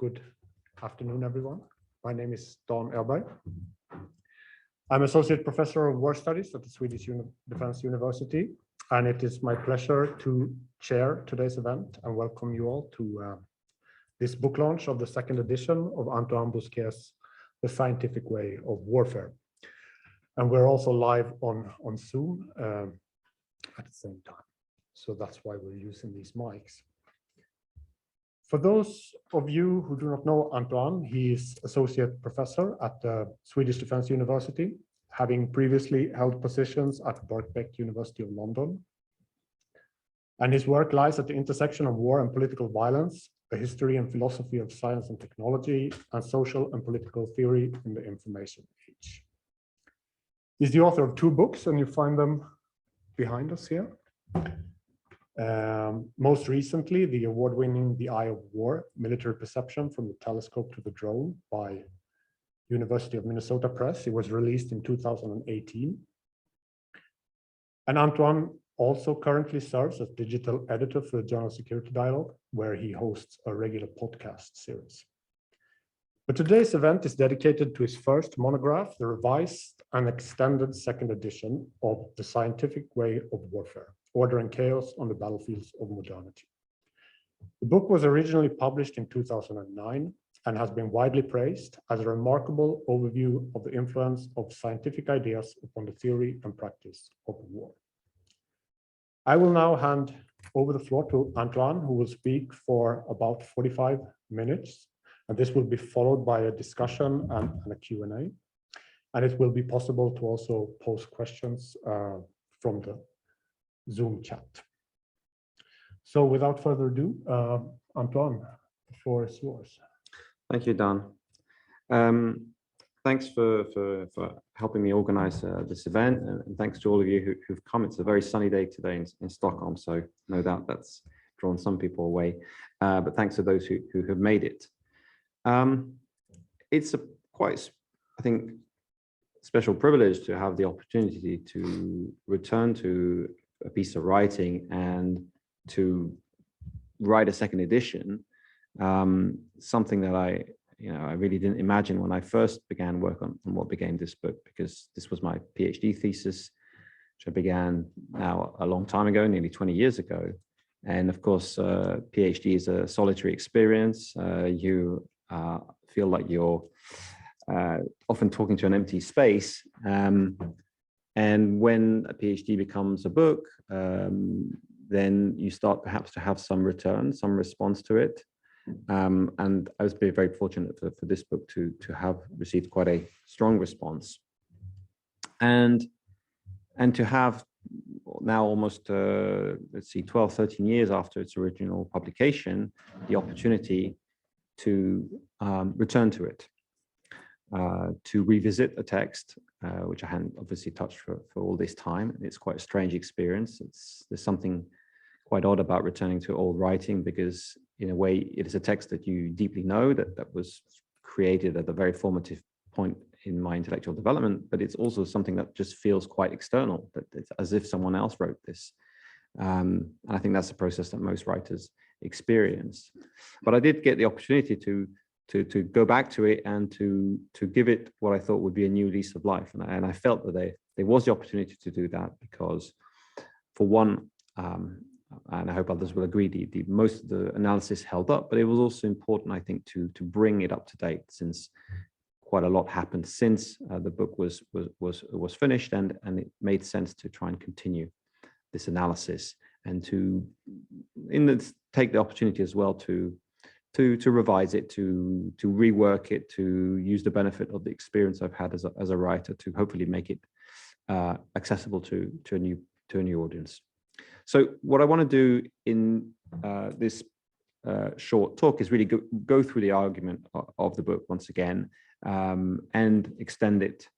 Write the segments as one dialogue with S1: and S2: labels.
S1: Good afternoon, everyone. My name is Dan Elberg. I'm Associate Professor of War Studies at the Swedish Defense University, and it is my pleasure to chair today's event and welcome you all to this book launch of the second edition of Antoine Bousquet's The Scientific Way of Warfare. And we're also live on Zoom at the same time. So that's why we're using these mics. For those of you who do not know Antoine, he is Associate Professor at the Swedish Defense University, having previously held positions at Birkbeck University of London. And his work lies at the intersection of war and political violence, the history and philosophy of science and technology, and social and political theory in the information age. He's the author of 2 books, and you find them behind us here. Most recently, the award-winning The Eye of War, Military Perception from the Telescope to the Drone by University of Minnesota Press. It was released in 2018. And Antoine also currently serves as digital editor for the Journal Security Dialogue, where he hosts a regular podcast series. But today's event is dedicated to his first monograph, the revised and extended second edition of The Scientific Way of Warfare, Order and Chaos on the Battlefields of Modernity. The book was originally published in 2009 and has been widely praised as a remarkable overview of the influence of scientific ideas upon the theory and practice of war. I will now hand over the floor to Antoine, who will speak for about 45 minutes. And this will be followed by a discussion and a Q&A. And it will be possible to also pose questions from the Zoom chat. So without further ado, Antoine, the floor is yours.
S2: Thank you, Dan. Thanks for helping me organize this event, and thanks to all of you who've come. It's a very sunny day today in Stockholm, so no doubt that's drawn some people away. But thanks to those who have made it. It's a quite, I think, special privilege to have the opportunity to return to a piece of writing and to write a second edition, something that I really didn't imagine when I first began work on what became this book, because this was my PhD thesis, which I began now a long time ago, nearly 20 years ago. And of course, PhD is a solitary experience. You feel like you're often talking to an empty space. And when a PhD becomes a book, then you start perhaps to have some return, some response to it. And I was very fortunate for this book to have received quite a strong response. And to have now almost, let's see, 12, 13 years after its original publication, the opportunity to return to it, to revisit a text, which I hadn't obviously touched for all this time. It's quite a strange experience. There's something quite odd about returning to old writing, because in a way it is a text that you deeply know, that was created at a very formative point in my intellectual development, but it's also something that just feels quite external, that it's as if someone else wrote this. And I think that's the process that most writers experience. But I did get the opportunity to go back to it and to give it what I thought would be a new lease of life. And I felt that there was the opportunity to do that because, for one, and I hope others will agree, most of the analysis held up, but it was also important, I think, to bring it up to date, since quite a lot happened since the book was finished, and it made sense to try and continue this analysis and to take the opportunity as well to revise it, to rework it, to use the benefit of the experience I've had as a writer to hopefully make it accessible to a new audience. So what I want to do in this short talk is really go through the argument of the book once again, and extend it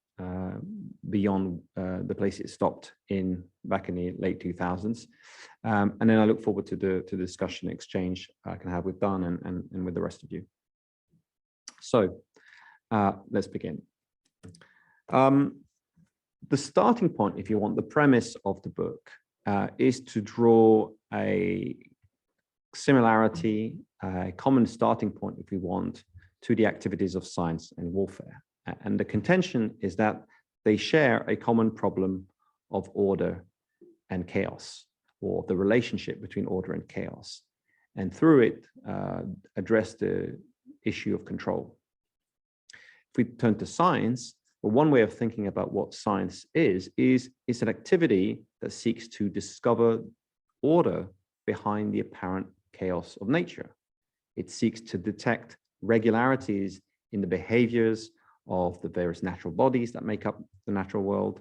S2: beyond the place it stopped back in the late 2000s. And then I look forward to the discussion exchange I can have with Dan and with the rest of you. So let's begin. The starting point, if you want, the premise of the book is to draw a similarity a common starting point, if we want, to the activities of science and warfare. And the contention is that they share a common problem of order and chaos, or the relationship between order and chaos, and through it address the issue of control. If we turn to science, well, one way of thinking about what science is an activity that seeks to discover order behind the apparent chaos of nature. It seeks to detect regularities in the behaviors of the various natural bodies that make up the natural world,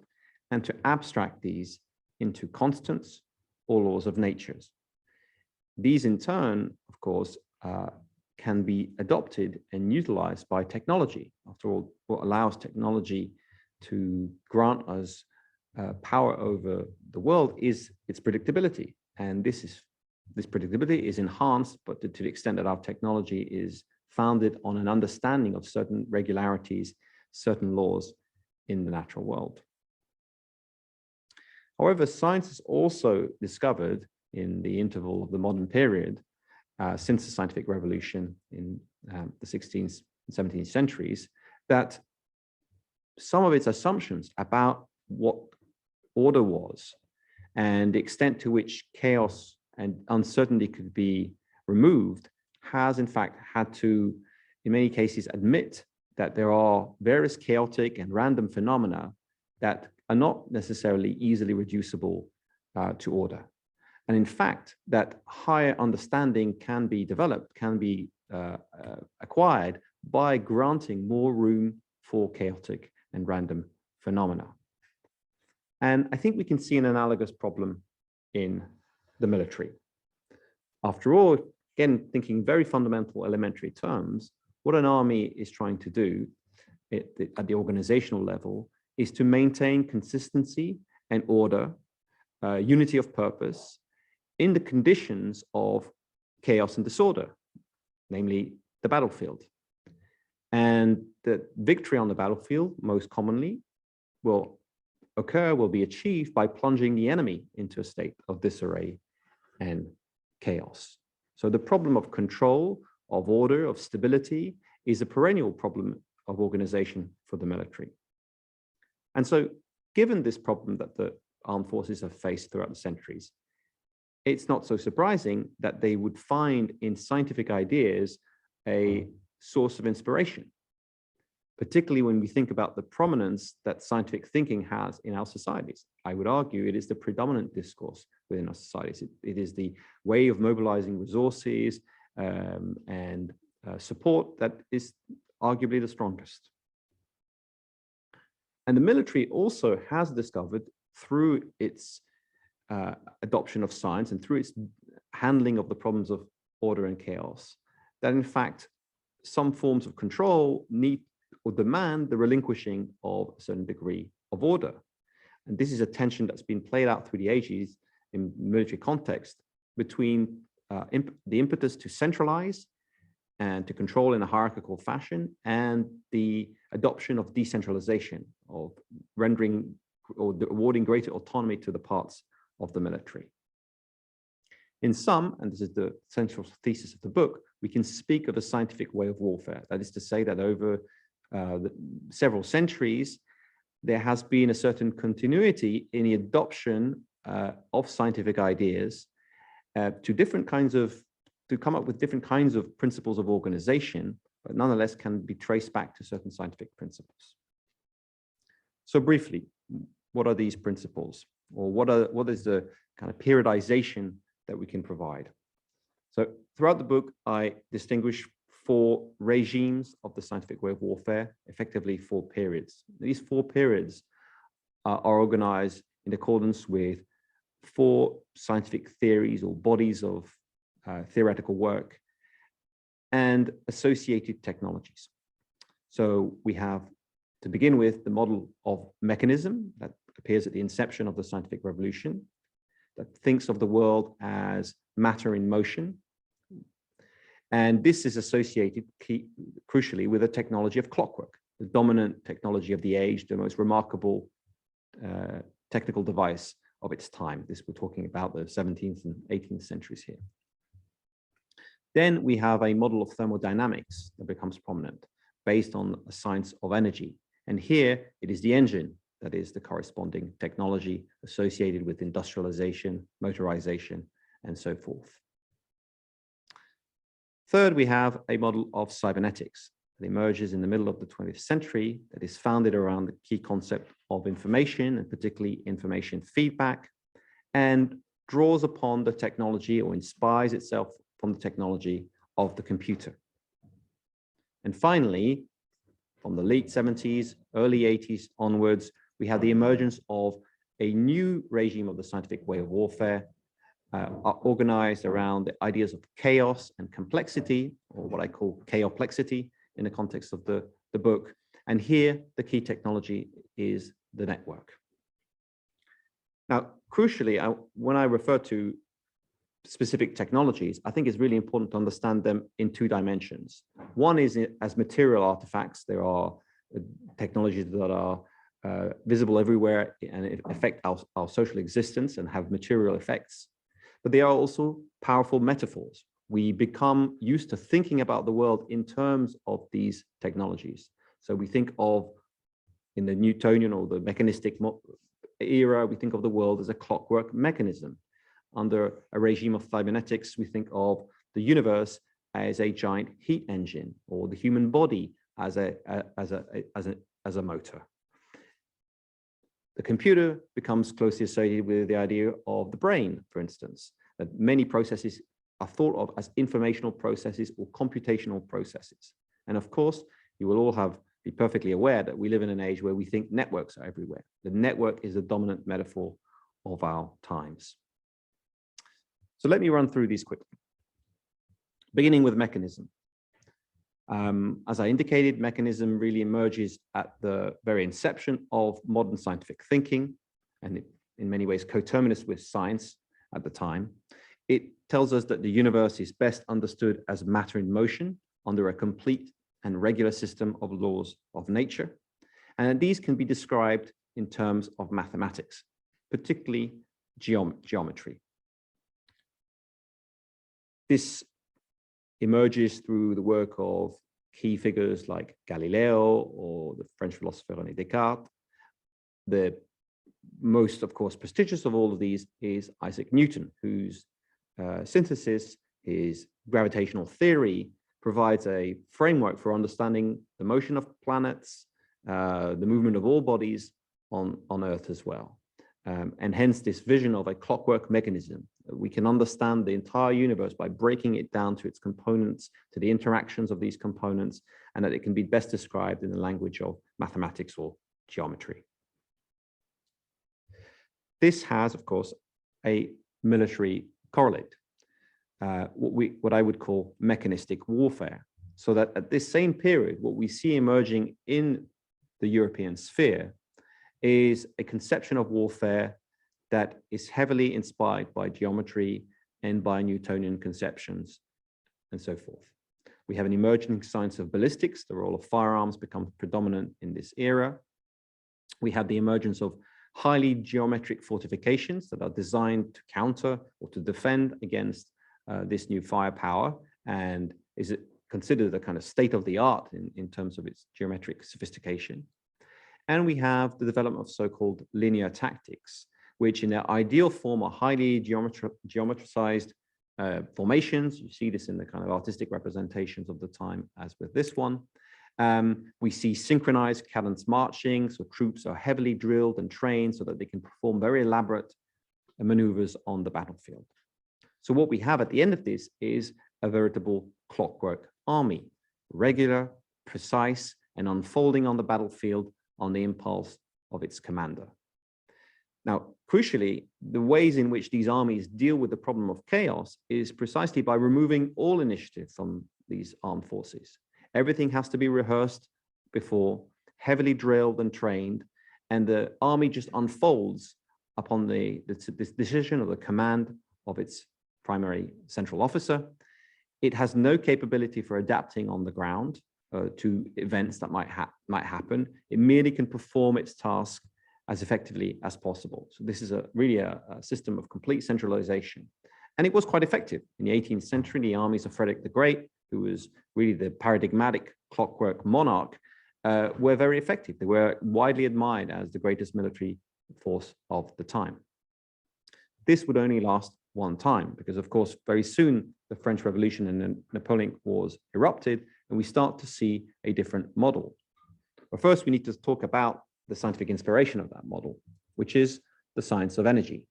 S2: and to abstract these into constants or laws of nature. These in turn, of course, can be adopted and utilized by technology. After all, what allows technology to grant us power over the world is its predictability. And this predictability is enhanced, but to the extent that our technology is founded on an understanding of certain regularities, certain laws in the natural world. However, science has also discovered in the interval of the modern period, since the scientific revolution in the 16th and 17th centuries, that some of its assumptions about what order was and the extent to which chaos and uncertainty could be removed has in fact had to, in many cases, admit that there are various chaotic and random phenomena that are not necessarily easily reducible to order. And in fact, that higher understanding can be developed, can be acquired by granting more room for chaotic and random phenomena. And I think we can see an analogous problem in the military. After all, again, thinking very fundamental elementary terms, what an army is trying to do at the organizational level is to maintain consistency and order, unity of purpose in the conditions of chaos and disorder, namely the battlefield. And the victory on the battlefield most commonly will be achieved by plunging the enemy into a state of disarray and chaos. So the problem of control, of order, of stability is a perennial problem of organization for the military. And so given this problem that the armed forces have faced throughout the centuries, it's not so surprising that they would find in scientific ideas a source of inspiration, particularly when we think about the prominence that scientific thinking has in our societies. I would argue it is the predominant discourse within our societies. It is the way of mobilizing resources and support that is arguably the strongest. And the military also has discovered through its adoption of science and through its handling of the problems of order and chaos, that in fact, some forms of control need or demand the relinquishing of a certain degree of order. And this is a tension that's been played out through the ages in military context between the impetus to centralize and to control in a hierarchical fashion and the adoption of decentralization, of rendering or awarding greater autonomy to the parts of the military. In sum, and this is the central thesis of the book, we can speak of a scientific way of warfare. That is to say that over several centuries, there has been a certain continuity in the adoption of scientific ideas to come up with different kinds of principles of organization, but nonetheless can be traced back to certain scientific principles. So briefly, what are these principles? Or what is the kind of periodization that we can provide? So throughout the book, I distinguish 4 regimes of the scientific way of warfare, effectively 4 periods. These 4 periods are organized in accordance with 4 scientific theories or bodies of theoretical work and associated technologies. So we have, to begin with, the model of mechanism that appears at the inception of the scientific revolution, that thinks of the world as matter in motion. And this is associated crucially with a technology of clockwork, the dominant technology of the age, the most remarkable technical device of its time. We're talking about the 17th and 18th centuries here. Then we have a model of thermodynamics that becomes prominent based on a science of energy. And here it is the engine that is the corresponding technology associated with industrialization, motorization, and so forth. Third, we have a model of cybernetics that emerges in the middle of the 20th century that is founded around the key concept of information, and particularly information feedback, and draws upon the technology or inspires itself from the technology of the computer. And finally, from the late 70s, early 80s onwards, we have the emergence of a new regime of the scientific way of warfare, organized around the ideas of chaos and complexity, or what I call chaoplexity in the context of the book. And here, the key technology is the network. Now, crucially, when I refer to specific technologies, I think it's really important to understand them in two dimensions. One is as material artifacts. There are technologies that are visible everywhere and affect our social existence and have material effects. But they are also powerful metaphors. We become used to thinking about the world in terms of these technologies. So we think of, in the Newtonian or the mechanistic era, we think of the world as a clockwork mechanism. Under a regime of cybernetics, we think of the universe as a giant heat engine, or the human body as a motor. The computer becomes closely associated with the idea of the brain, for instance, that many processes are thought of as informational processes or computational processes. And of course, you will all be perfectly aware that we live in an age where we think networks are everywhere. The network is the dominant metaphor of our times. So let me run through these quickly. Beginning with mechanism. As I indicated, mechanism really emerges at the very inception of modern scientific thinking, and in many ways coterminous with science at the time. It tells us that the universe is best understood as matter in motion under a complete and regular system of laws of nature. And these can be described in terms of mathematics, particularly geometry. This emerges through the work of key figures like Galileo or the French philosopher René Descartes. The most, of course, prestigious of all of these is Isaac Newton, whose synthesis, his gravitational theory, provides a framework for understanding the motion of planets, the movement of all bodies on Earth as well. And hence this vision of a clockwork mechanism. We can understand the entire universe by breaking it down to its components, to the interactions of these components, and that it can be best described in the language of mathematics or geometry. This has, of course, a military correlate, what I would call mechanistic warfare. So that at this same period, what we see emerging in the European sphere is a conception of warfare that is heavily inspired by geometry and by Newtonian conceptions and so forth. We have an emerging science of ballistics. The role of firearms becomes predominant in this era. We have the emergence of highly geometric fortifications that are designed to counter or to defend against this new firepower, and is considered a kind of state of the art in terms of its geometric sophistication. And we have the development of so-called linear tactics, which in their ideal form are highly geometricized formations. You see this in the kind of artistic representations of the time, as with this one. We see synchronized cadence marching, so troops are heavily drilled and trained so that they can perform very elaborate maneuvers on the battlefield. So what we have at the end of this is a veritable clockwork army, regular, precise, and unfolding on the battlefield on the impulse of its commander. Now, crucially, the ways in which these armies deal with the problem of chaos is precisely by removing all initiative from these armed forces. Everything has to be rehearsed before, heavily drilled and trained, and the army just unfolds upon this decision of the command of its primary central officer. It has no capability for adapting on the ground to events that might happen. It merely can perform its task as effectively as possible. So this is really a system of complete centralization. And it was quite effective. In the 18th century, the armies of Frederick the Great, who was really the paradigmatic clockwork monarch, were very effective. They were widely admired as the greatest military force of the time. This would only last one time because, of course, very soon the French Revolution and the Napoleonic Wars erupted, and we start to see a different model. But first, we need to talk about the scientific inspiration of that model, which is the science of energy.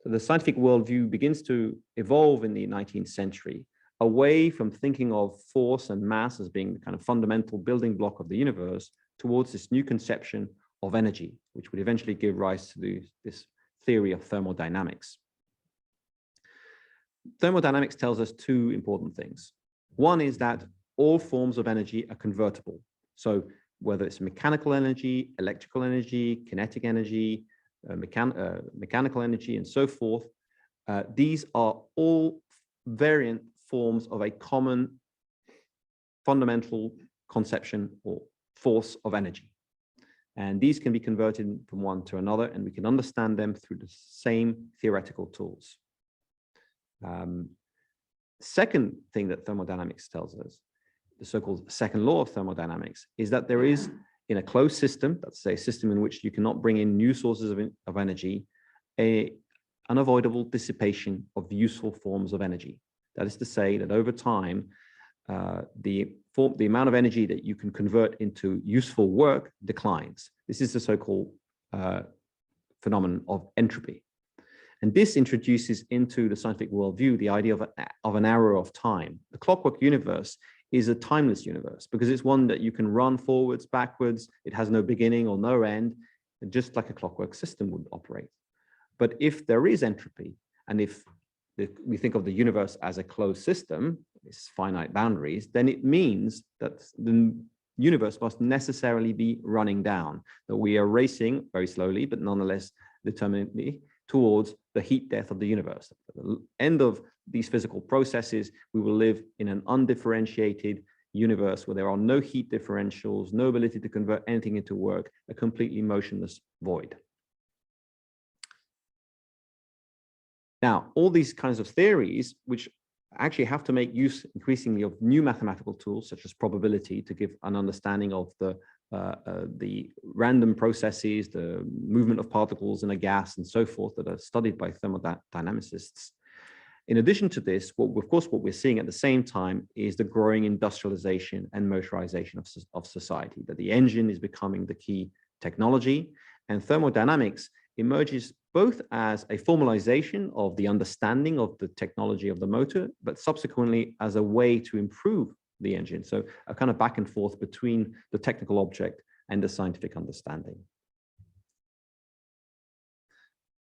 S2: So the scientific worldview begins to evolve in the 19th century away from thinking of force and mass as being the kind of fundamental building block of the universe towards this new conception of energy, which would eventually give rise to this theory of thermodynamics. Thermodynamics tells us two important things. One is that all forms of energy are convertible. So whether it's mechanical energy, electrical energy, kinetic energy, mechanical energy, and so forth, these are all variant forms of a common fundamental conception or force of energy. And these can be converted from one to another, and we can understand them through the same theoretical tools. Second thing that thermodynamics tells us, the so-called second law of thermodynamics, is that there is, in a closed system, that's a system in which you cannot bring in new sources of energy, an unavoidable dissipation of useful forms of energy. That is to say that over time, the amount of energy that you can convert into useful work declines. This is the so-called phenomenon of entropy. And this introduces into the scientific worldview the idea of an arrow of time. The clockwork universe is a timeless universe because it's one that you can run forwards, backwards. It has no beginning or no end, just like a clockwork system would operate. But if there is entropy, and if we think of the universe as a closed system, its finite boundaries, then it means that the universe must necessarily be running down, that we are racing very slowly, but nonetheless determinedly towards the heat death of the universe. At the end of these physical processes, we will live in an undifferentiated universe where there are no heat differentials, no ability to convert anything into work, a completely motionless void. Now, all these kinds of theories, which actually have to make use increasingly of new mathematical tools, such as probability, to give an understanding of the random processes, the movement of particles in a gas, and so forth, that are studied by thermodynamicists. In addition to this, what we're seeing at the same time is the growing industrialization and motorization of society, that the engine is becoming the key technology, and thermodynamics emerges both as a formalization of the understanding of the technology of the motor, but subsequently as a way to improve the engine. So a kind of back and forth between the technical object and the scientific understanding.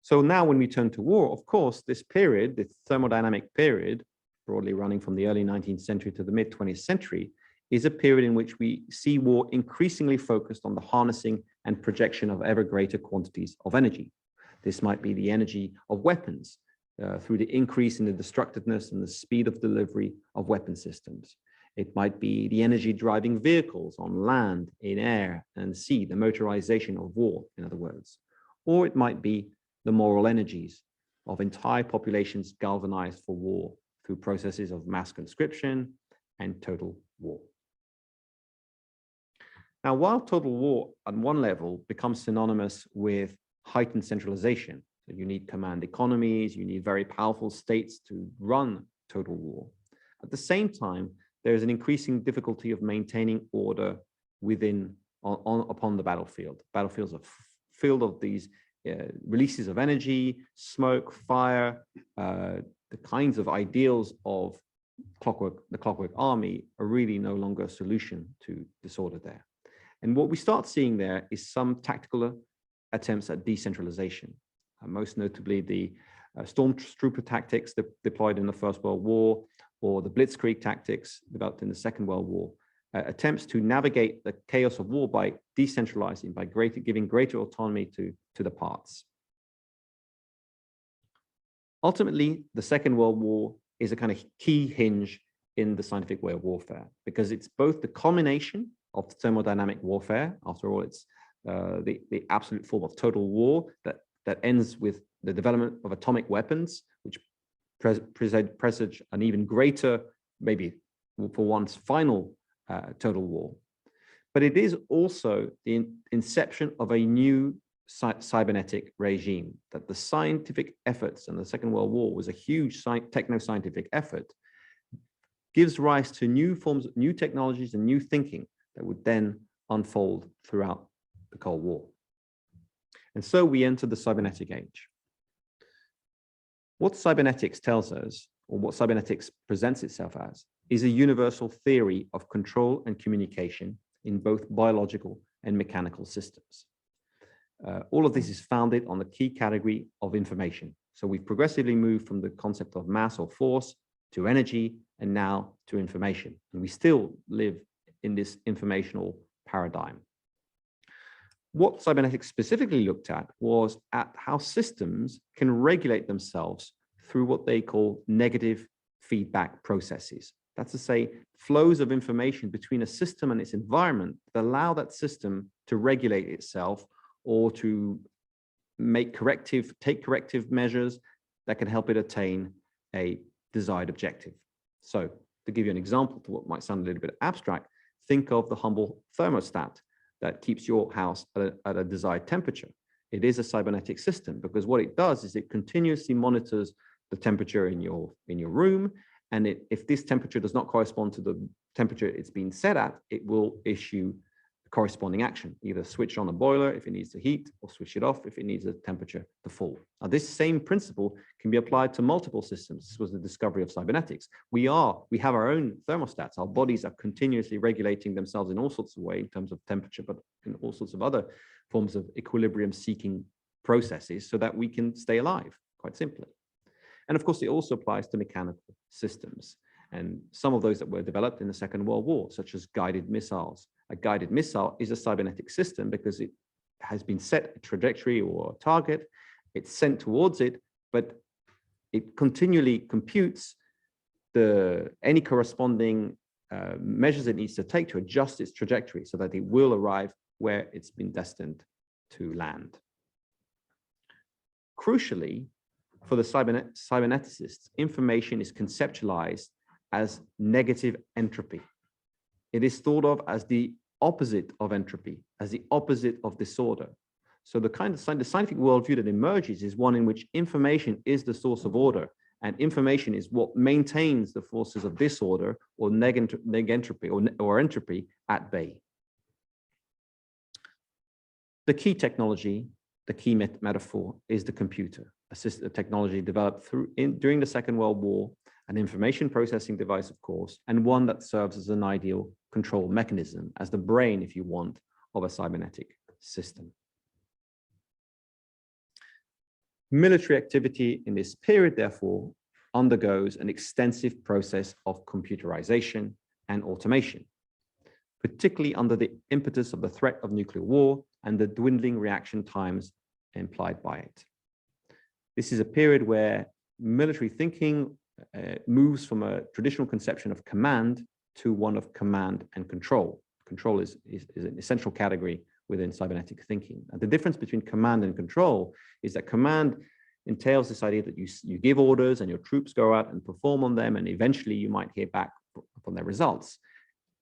S2: So now when we turn to war, of course, this period, the thermodynamic period, broadly running from the early 19th century to the mid 20th century, is a period in which we see war increasingly focused on the harnessing and projection of ever greater quantities of energy. This might be the energy of weapons through the increase in the destructiveness and the speed of delivery of weapon systems. It might be the energy driving vehicles on land, in air, and sea, the motorization of war, in other words. Or it might be the moral energies of entire populations galvanized for war through processes of mass conscription and total war. Now, while total war on one level becomes synonymous with heightened centralization, so you need command economies, you need very powerful states to run total war. At the same time, there is an increasing difficulty of maintaining order upon the battlefield. Battlefields are filled of these releases of energy, smoke, fire, the kinds of ideals of the clockwork army are really no longer a solution to disorder there. And what we start seeing there is some tactical attempts at decentralization, most notably the stormtrooper tactics deployed in the First World War, or the blitzkrieg tactics developed in the Second World War, attempts to navigate the chaos of war by decentralizing, by giving greater autonomy to the parts. Ultimately, the Second World War is a kind of key hinge in the scientific way of warfare, because it's both the culmination of thermodynamic warfare. After all, it's the absolute form of total war that ends with the development of atomic weapons, which presage an even greater, maybe for once, final total war. But it is also the inception of a new cybernetic regime, that the scientific efforts, and the Second World War was a huge techno-scientific effort, gives rise to new forms, new technologies and new thinking that would then unfold throughout the Cold War. And so we enter the cybernetic age. What cybernetics tells us, or what cybernetics presents itself as, is a universal theory of control and communication in both biological and mechanical systems. All of this is founded on the key category of information. So we've progressively moved from the concept of mass or force to energy, and now to information. And we still live in this informational paradigm. What cybernetics specifically looked at was at how systems can regulate themselves through what they call negative feedback processes. That's to say, flows of information between a system and its environment that allow that system to regulate itself or to take corrective measures that can help it attain a desired objective. So to give you an example to what might sound a little bit abstract, think of the humble thermostat that keeps your house at a desired temperature. It is a cybernetic system because what it does is it continuously monitors the temperature in your room. And if this temperature does not correspond to the temperature it's been set at, it will issue corresponding action, either switch on a boiler if it needs to heat, or switch it off if it needs the temperature to fall. Now, this same principle can be applied to multiple systems. This was the discovery of cybernetics. We have our own thermostats. Our bodies are continuously regulating themselves in all sorts of ways in terms of temperature, but in all sorts of other forms of equilibrium seeking processes so that we can stay alive, quite simply. And of course, it also applies to mechanical systems. And some of those that were developed in the Second World War, such as guided missiles. A guided missile is a cybernetic system because it has been set a trajectory or a target, it's sent towards it, but it continually computes any corresponding measures it needs to take to adjust its trajectory so that it will arrive where it's been destined to land. Crucially, for the cyberneticists, information is conceptualized as negative entropy. It is thought of as the opposite of entropy, as the opposite of disorder. So the scientific worldview that emerges is one in which information is the source of order, and information is what maintains the forces of disorder or entropy or entropy at bay. The key technology, the key metaphor is the computer, a technology developed during the Second World War, an information processing device, of course, and one that serves as an ideal control mechanism, as the brain, if you want, of a cybernetic system. Military activity in this period, therefore, undergoes an extensive process of computerization and automation, particularly under the impetus of the threat of nuclear war and the dwindling reaction times implied by it. This is a period where military thinking moves from a traditional conception of command to one of command and control. Control is an essential category within cybernetic thinking. And the difference between command and control is that command entails this idea that you give orders and your troops go out and perform on them, and eventually you might hear back from their results.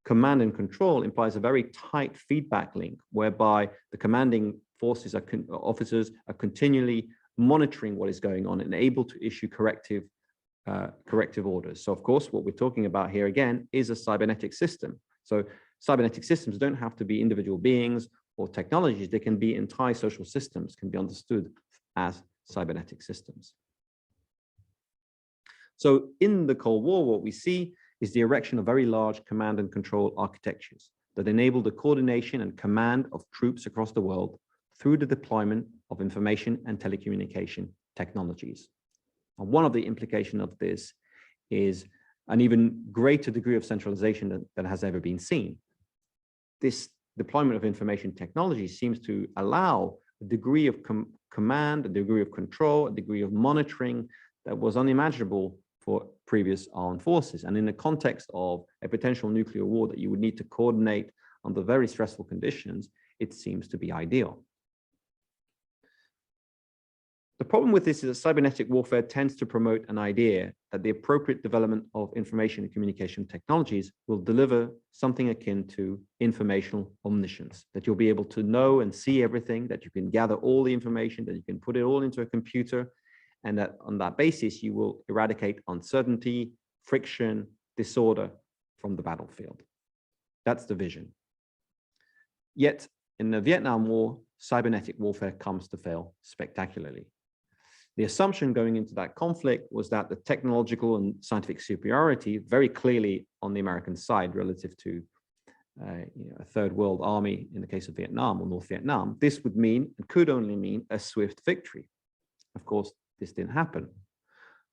S2: Command and control implies a very tight feedback link whereby the commanding forces officers are continually monitoring what is going on and able to issue corrective orders. So of course, what we're talking about here again is a cybernetic system. So cybernetic systems don't have to be individual beings or technologies. They can be entire social systems, can be understood as cybernetic systems. So in the Cold War, what we see is the erection of very large command and control architectures that enable the coordination and command of troops across the world through the deployment of information and telecommunication technologies. And one of the implications of this is an even greater degree of centralization than has ever been seen. This deployment of information technology seems to allow a degree of command, a degree of control, a degree of monitoring that was unimaginable for previous armed forces. And in the context of a potential nuclear war that you would need to coordinate under very stressful conditions, it seems to be ideal. The problem with this is that cybernetic warfare tends to promote an idea that the appropriate development of information and communication technologies will deliver something akin to informational omniscience, that you'll be able to know and see everything, that you can gather all the information, that you can put it all into a computer, and that on that basis, you will eradicate uncertainty, friction, disorder from the battlefield. That's the vision. Yet in the Vietnam War, cybernetic warfare comes to fail spectacularly. The assumption going into that conflict was that the technological and scientific superiority, very clearly on the American side relative to a third world army in the case of Vietnam or North Vietnam, this would mean and could only mean a swift victory. Of course, this didn't happen.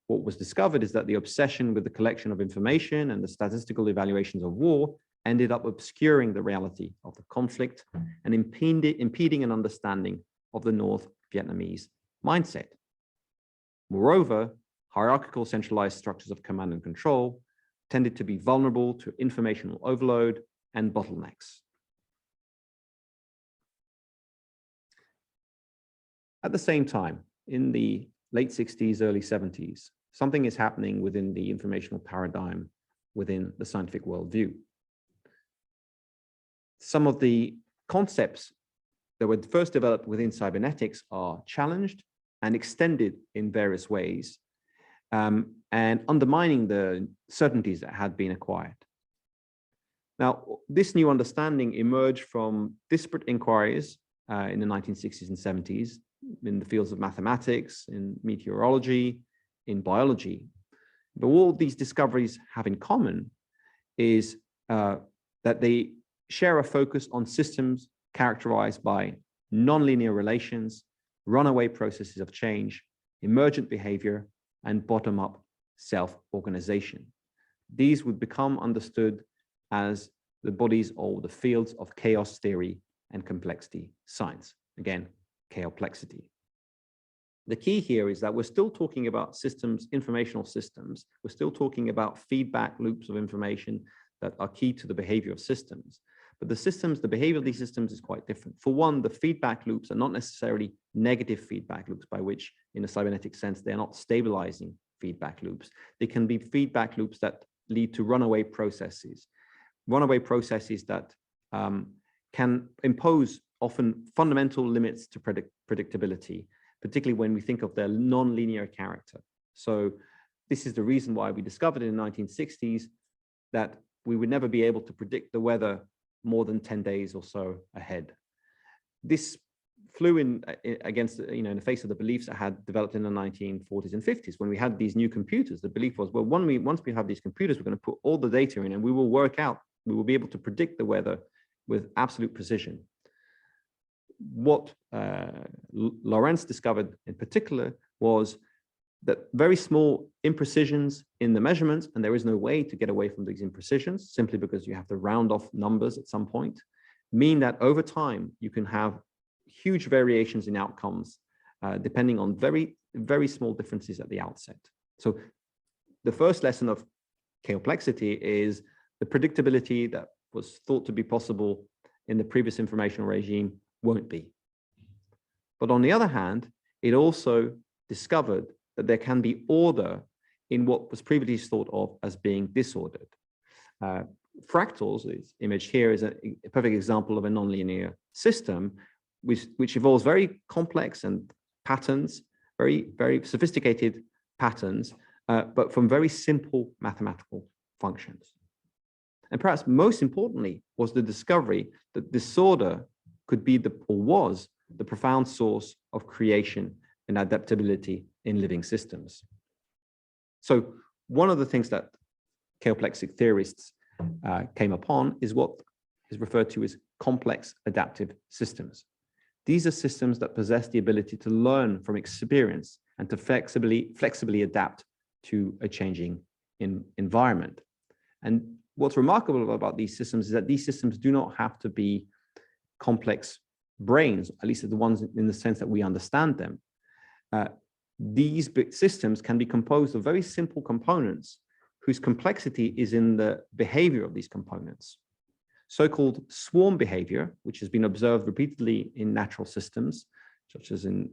S2: What was discovered is that the obsession with the collection of information and the statistical evaluations of war ended up obscuring the reality of the conflict and impeding an understanding of the North Vietnamese mindset. Moreover, hierarchical centralized structures of command and control tended to be vulnerable to informational overload and bottlenecks. At the same time, in the late 60s, early 70s, something is happening within the informational paradigm within the scientific worldview. Some of the concepts that were first developed within cybernetics are challenged and extended in various ways, and undermining the certainties that had been acquired. Now, this new understanding emerged from disparate inquiries in the 1960s and 70s in the fields of mathematics, in meteorology, in biology. But all these discoveries have in common is that they share a focus on systems characterized by nonlinear relations, runaway processes of change, emergent behavior, and bottom-up self-organization. These would become understood as the bodies or the fields of chaos theory and complexity science. Again, chaoplexity. The key here is that we're still talking about systems, informational systems. We're still talking about feedback loops of information that are key to the behavior of systems. But the systems, the behavior of these systems is quite different. For one, the feedback loops are not necessarily negative feedback loops, by which, in a cybernetic sense, they're not stabilizing feedback loops. They can be feedback loops that lead to runaway processes that can impose often fundamental limits to predictability, particularly when we think of their non-linear character. So this is the reason why we discovered in the 1960s that we would never be able to predict the weather more than 10 days or so ahead. This flew in against, in the face of the beliefs that had developed in the 1940s and 50s. When we had these new computers, the belief was, well, once we have these computers, we're going to put all the data in and we will be able to predict the weather with absolute precision. What Lorentz discovered in particular was that very small imprecisions in the measurements, and there is no way to get away from these imprecisions simply because you have to round off numbers at some point, mean that over time you can have huge variations in outcomes depending on very, very small differences at the outset. So the first lesson of chaoplexity is the predictability that was thought to be possible in the previous informational regime won't be. But on the other hand, it also discovered that there can be order in what was previously thought of as being disordered. Fractals, this image here, is a perfect example of a nonlinear system which involves very complex and patterns, very, very sophisticated patterns, but from very simple mathematical functions. And perhaps most importantly was the discovery that disorder could be was the profound source of creation and adaptability in living systems. So one of the things that chaoplexic theorists came upon is what is referred to as complex adaptive systems. These are systems that possess the ability to learn from experience and to flexibly adapt to a changing environment. And what's remarkable about these systems is that these systems do not have to be complex brains, at least the ones in the sense that we understand them. These big systems can be composed of very simple components whose complexity is in the behavior of these components. So-called swarm behavior, which has been observed repeatedly in natural systems, such as in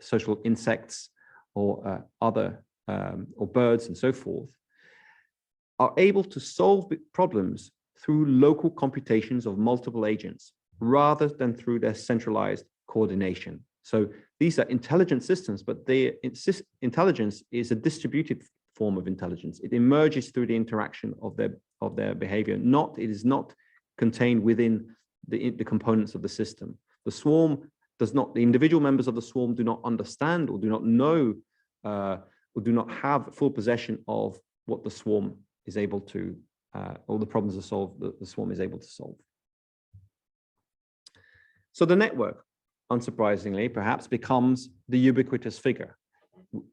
S2: social insects or or birds and so forth, are able to solve problems through local computations of multiple agents rather than through their centralized coordination. So these are intelligent systems, but their intelligence is a distributed form of intelligence. It emerges through the interaction of their behavior. It is not contained within the components of the system. The swarm does not, the individual members of the swarm do not understand or do not know or do not have full possession of what the swarm is able to, all the problems the swarm is able to solve. So the network, unsurprisingly, perhaps becomes the ubiquitous figure.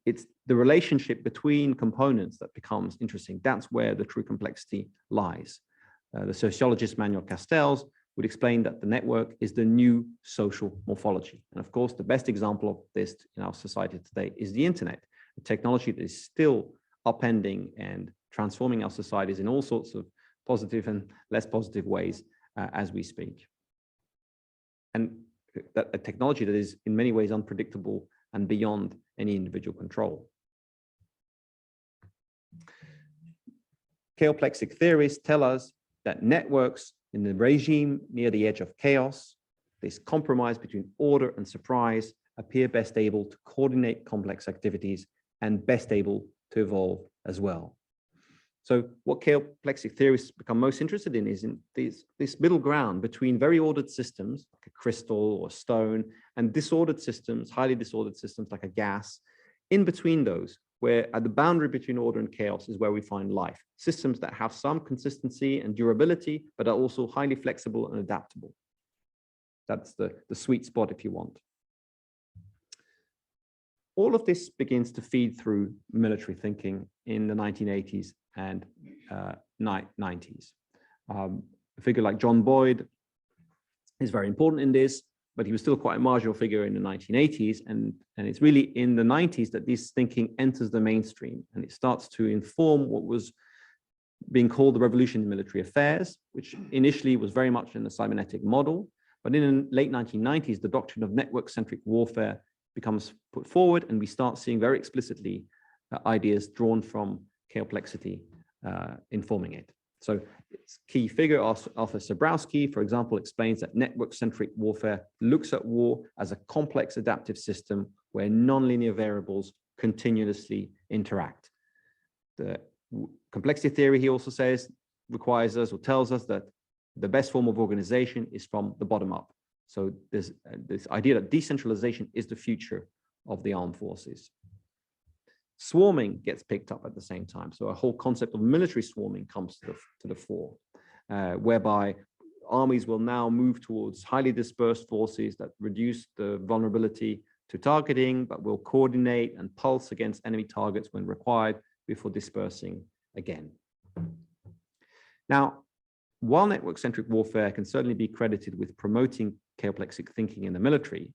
S2: It's the relationship between components that becomes interesting. That's where the true complexity lies. The sociologist Manuel Castells would explain that the network is the new social morphology. And of course, the best example of this in our society today is the internet, a technology that is still upending and transforming our societies in all sorts of positive and less positive ways as we speak. And that a technology that is in many ways unpredictable and beyond any individual control. Chaoplexic theories tell us that networks in the regime near the edge of chaos, this compromise between order and surprise, appear best able to coordinate complex activities and best able to evolve as well. So what chaoplexic theorists become most interested in is in this middle ground between very ordered systems, like a crystal or stone, and disordered systems, highly disordered systems like a gas. In between those, where at the boundary between order and chaos is where we find life. Systems that have some consistency and durability, but are also highly flexible and adaptable. That's the sweet spot, if you want. All of this begins to feed through military thinking in the 1980s and 90s. A figure like John Boyd is very important in this, but he was still quite a marginal figure in the 1980s. And it's really in the 90s that this thinking enters the mainstream, and it starts to inform what was being called the revolution in military affairs, which initially was very much in the cybernetic model. But in the late 1990s, the doctrine of network-centric warfare becomes put forward, and we start seeing very explicitly ideas drawn from chaoplexity informing it. So its key figure, Arthur Zebrowski, for example, explains that network-centric warfare looks at war as a complex adaptive system where nonlinear variables continuously interact. The complexity theory, he also says, requires us or tells us that the best form of organization is from the bottom up. So there's this idea that decentralization is the future of the armed forces. Swarming gets picked up at the same time. So a whole concept of military swarming comes to the fore, whereby armies will now move towards highly dispersed forces that reduce the vulnerability to targeting, but will coordinate and pulse against enemy targets when required before dispersing again. Now, while network-centric warfare can certainly be credited with promoting chaoplexic thinking in the military,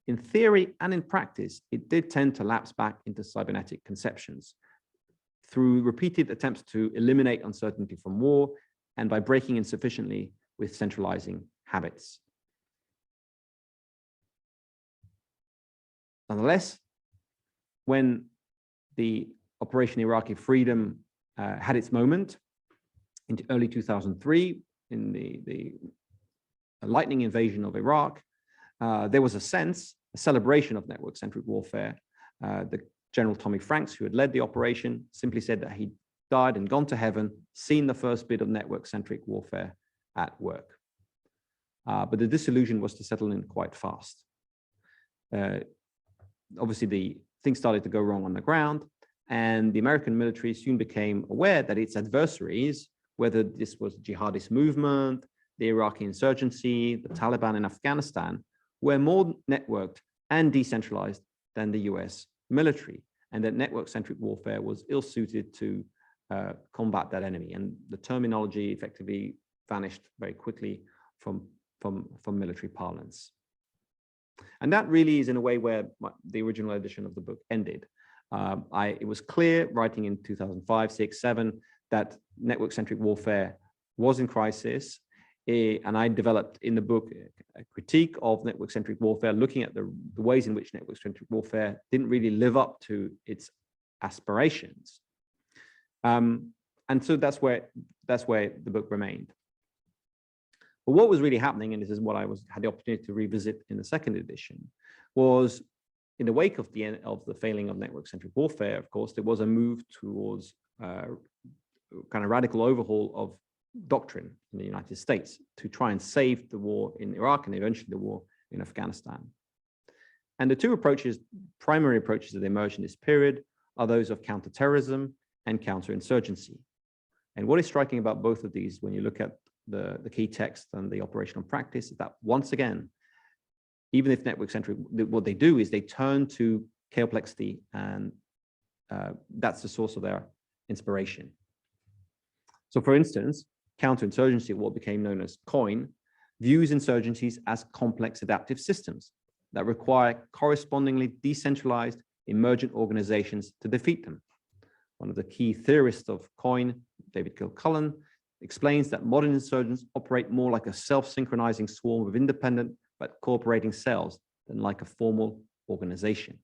S2: in theory and in practice, it did tend to lapse back into cybernetic conceptions through repeated attempts to eliminate uncertainty from war and by breaking in sufficiently with centralizing habits. Nonetheless, when the Operation Iraqi Freedom had its moment in early 2003, in the lightning invasion of Iraq, there was a celebration of network-centric warfare. The General Tommy Franks, who had led the operation, simply said that he died and gone to heaven, seen the first bit of network-centric warfare at work. But the disillusion was to settle in quite fast. Obviously, the things started to go wrong on the ground, and the American military soon became aware that its adversaries, whether this was the jihadist movement, the Iraqi insurgency, the Taliban in Afghanistan, were more networked and decentralized than the US military, and that network-centric warfare was ill-suited to combat that enemy. And the terminology effectively vanished very quickly from military parlance. And that really is in a way where the original edition of the book ended. It was clear, writing in 2005, 6, 7, that network-centric warfare was in crisis. and I developed in the book a critique of network-centric warfare, looking at the ways in which network-centric warfare didn't really live up to its aspirations. And so that's where the book remained. But what was really happening, and this is what I had the opportunity to revisit in the second edition, was in the wake of the failing of network-centric warfare, of course, there was a move towards kind of radical overhaul of doctrine in the United States to try and save the war in Iraq and eventually the war in Afghanistan. And the two approaches, primary approaches that emerged in this period, are those of counterterrorism and counterinsurgency. And what is striking about both of these, when you look at the key text and the operational practice, is that once again, even if network-centric, what they do is they turn to chaoplexity, and that's the source of their inspiration. So for instance, counterinsurgency, what became known as COIN, views insurgencies as complex adaptive systems that require correspondingly decentralized emergent organizations to defeat them. One of the key theorists of COIN, David Kilcullen, explains that modern insurgents operate more like a self-synchronizing swarm of independent but cooperating cells than like a formal organization.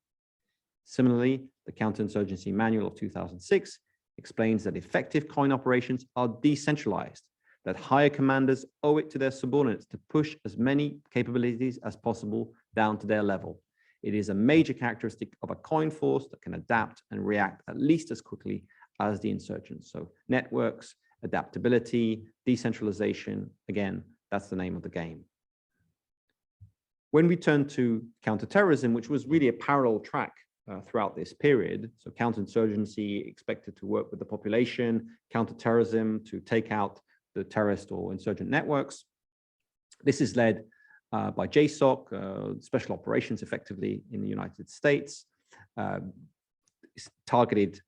S2: Similarly, the Counterinsurgency Manual of 2006 explains that effective COIN operations are decentralized, that higher commanders owe it to their subordinates to push as many capabilities as possible down to their level. It is a major characteristic of a COIN force that can adapt and react at least as quickly as the insurgents. So networks, adaptability, decentralization, again, that's the name of the game. When we turn to counterterrorism, which was really a parallel track throughout this period, so counterinsurgency expected to work with the population, counterterrorism to take out the terrorist or insurgent networks. This is led by JSOC, special operations effectively in the United States, targeted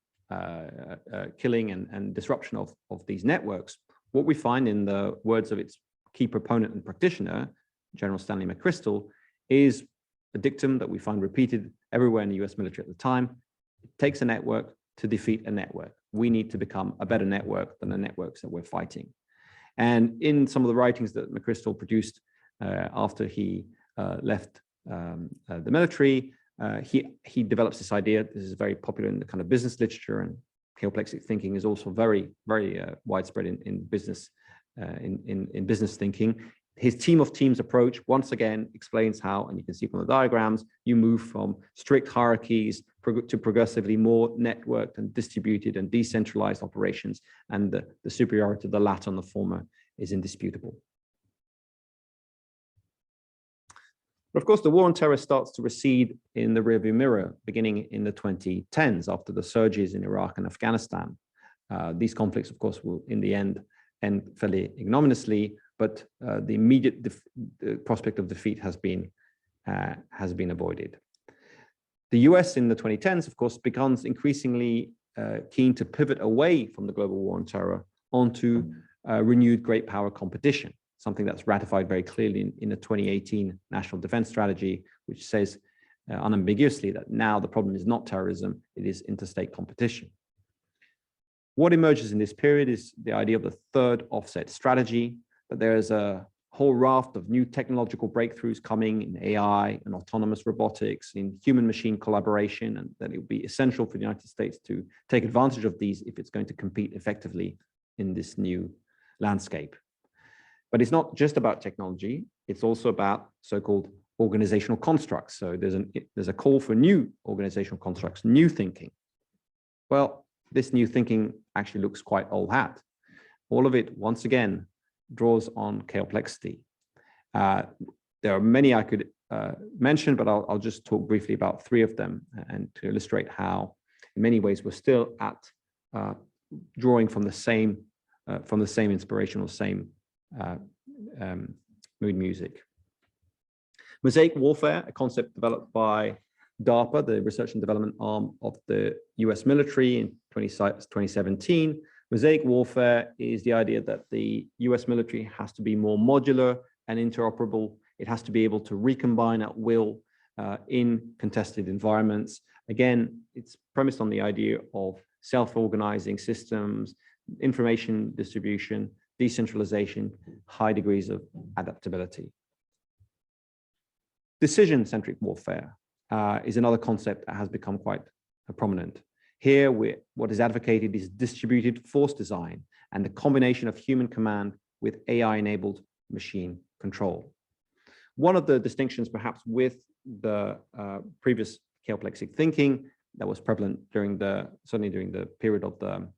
S2: killing and disruption of these networks. What we find, in the words of its key proponent and practitioner, General Stanley McChrystal, is a dictum that we find repeated everywhere in the US military at the time. It takes a network to defeat a network. We need to become a better network than the networks that we're fighting. And in some of the writings that McChrystal produced after he left the military, he develops this idea. This is very popular in the kind of business literature, and chaoplexic thinking is also very widespread in business in business thinking. His team of teams approach once again explains how, and you can see from the diagrams, you move from strict hierarchies to progressively more networked and distributed and decentralized operations, and the superiority of the latter on the former is indisputable. But of course, the war on terror starts to recede in the rearview mirror, beginning in the 2010s after the surges in Iraq and Afghanistan. These conflicts, of course, will in the end fairly ignominiously, but the immediate prospect of defeat has been avoided. The US in the 2010s, of course, becomes increasingly keen to pivot away from the global war on terror onto renewed great power competition, something that's ratified very clearly in the 2018 National Defense Strategy, which says unambiguously that now the problem is not terrorism, it is interstate competition. What emerges in this period is the idea of the third offset strategy, that there is a whole raft of new technological breakthroughs coming in AI and autonomous robotics, in human-machine collaboration, and that it will be essential for the United States to take advantage of these if it's going to compete effectively in this new landscape. But it's not just about technology, it's also about so-called organizational constructs. So there's a call for new organizational constructs, new thinking. Well, this new thinking actually looks quite old hat. All of it, once again, draws on chaoplexity. There are many I could mention, but I'll just talk briefly about three of them, and to illustrate how, in many ways, we're still at drawing from the same inspiration or same mood music. Mosaic warfare, a concept developed by DARPA, the research and development arm of the US military, in 2017. Mosaic warfare is the idea that the US military has to be more modular and interoperable. It has to be able to recombine at will in contested environments. Again, it's premised on the idea of self-organizing systems, information distribution decentralization, high degrees of adaptability. Decision-centric warfare is another concept that has become quite prominent. Here, what is advocated is distributed force design and the combination of human command with AI-enabled machine control. One of the distinctions, perhaps, with the previous chaoplexic thinking that was prevalent certainly during the period of the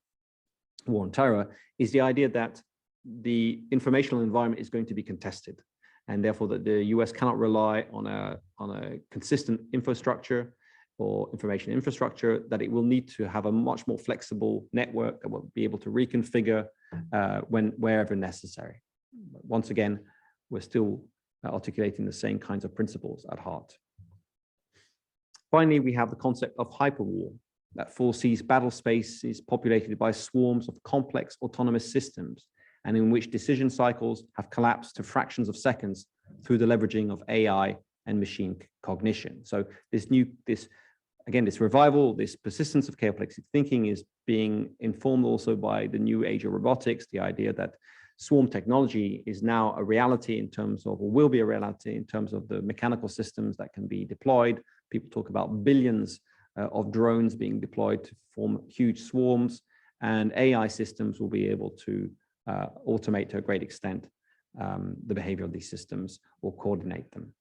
S2: war on terror, is the idea that the informational environment is going to be contested, and therefore that the US cannot rely on a consistent infrastructure or information infrastructure, that it will need to have a much more flexible network that will be able to reconfigure wherever necessary. Once again, we're still articulating the same kinds of principles at heart. Finally, we have the concept of hyperwar that foresees battle spaces populated by swarms of complex autonomous systems, and in which decision cycles have collapsed to fractions of seconds through the leveraging of AI and machine cognition. So this revival, this persistence of chaoplexic thinking is being informed also by the new age of robotics, the idea that swarm technology is now a reality in terms of, or will be a reality in terms of the mechanical systems that can be deployed. People talk about billions of drones being deployed to form huge swarms, and AI systems will be able to automate to a great extent the behavior of these systems or coordinate them.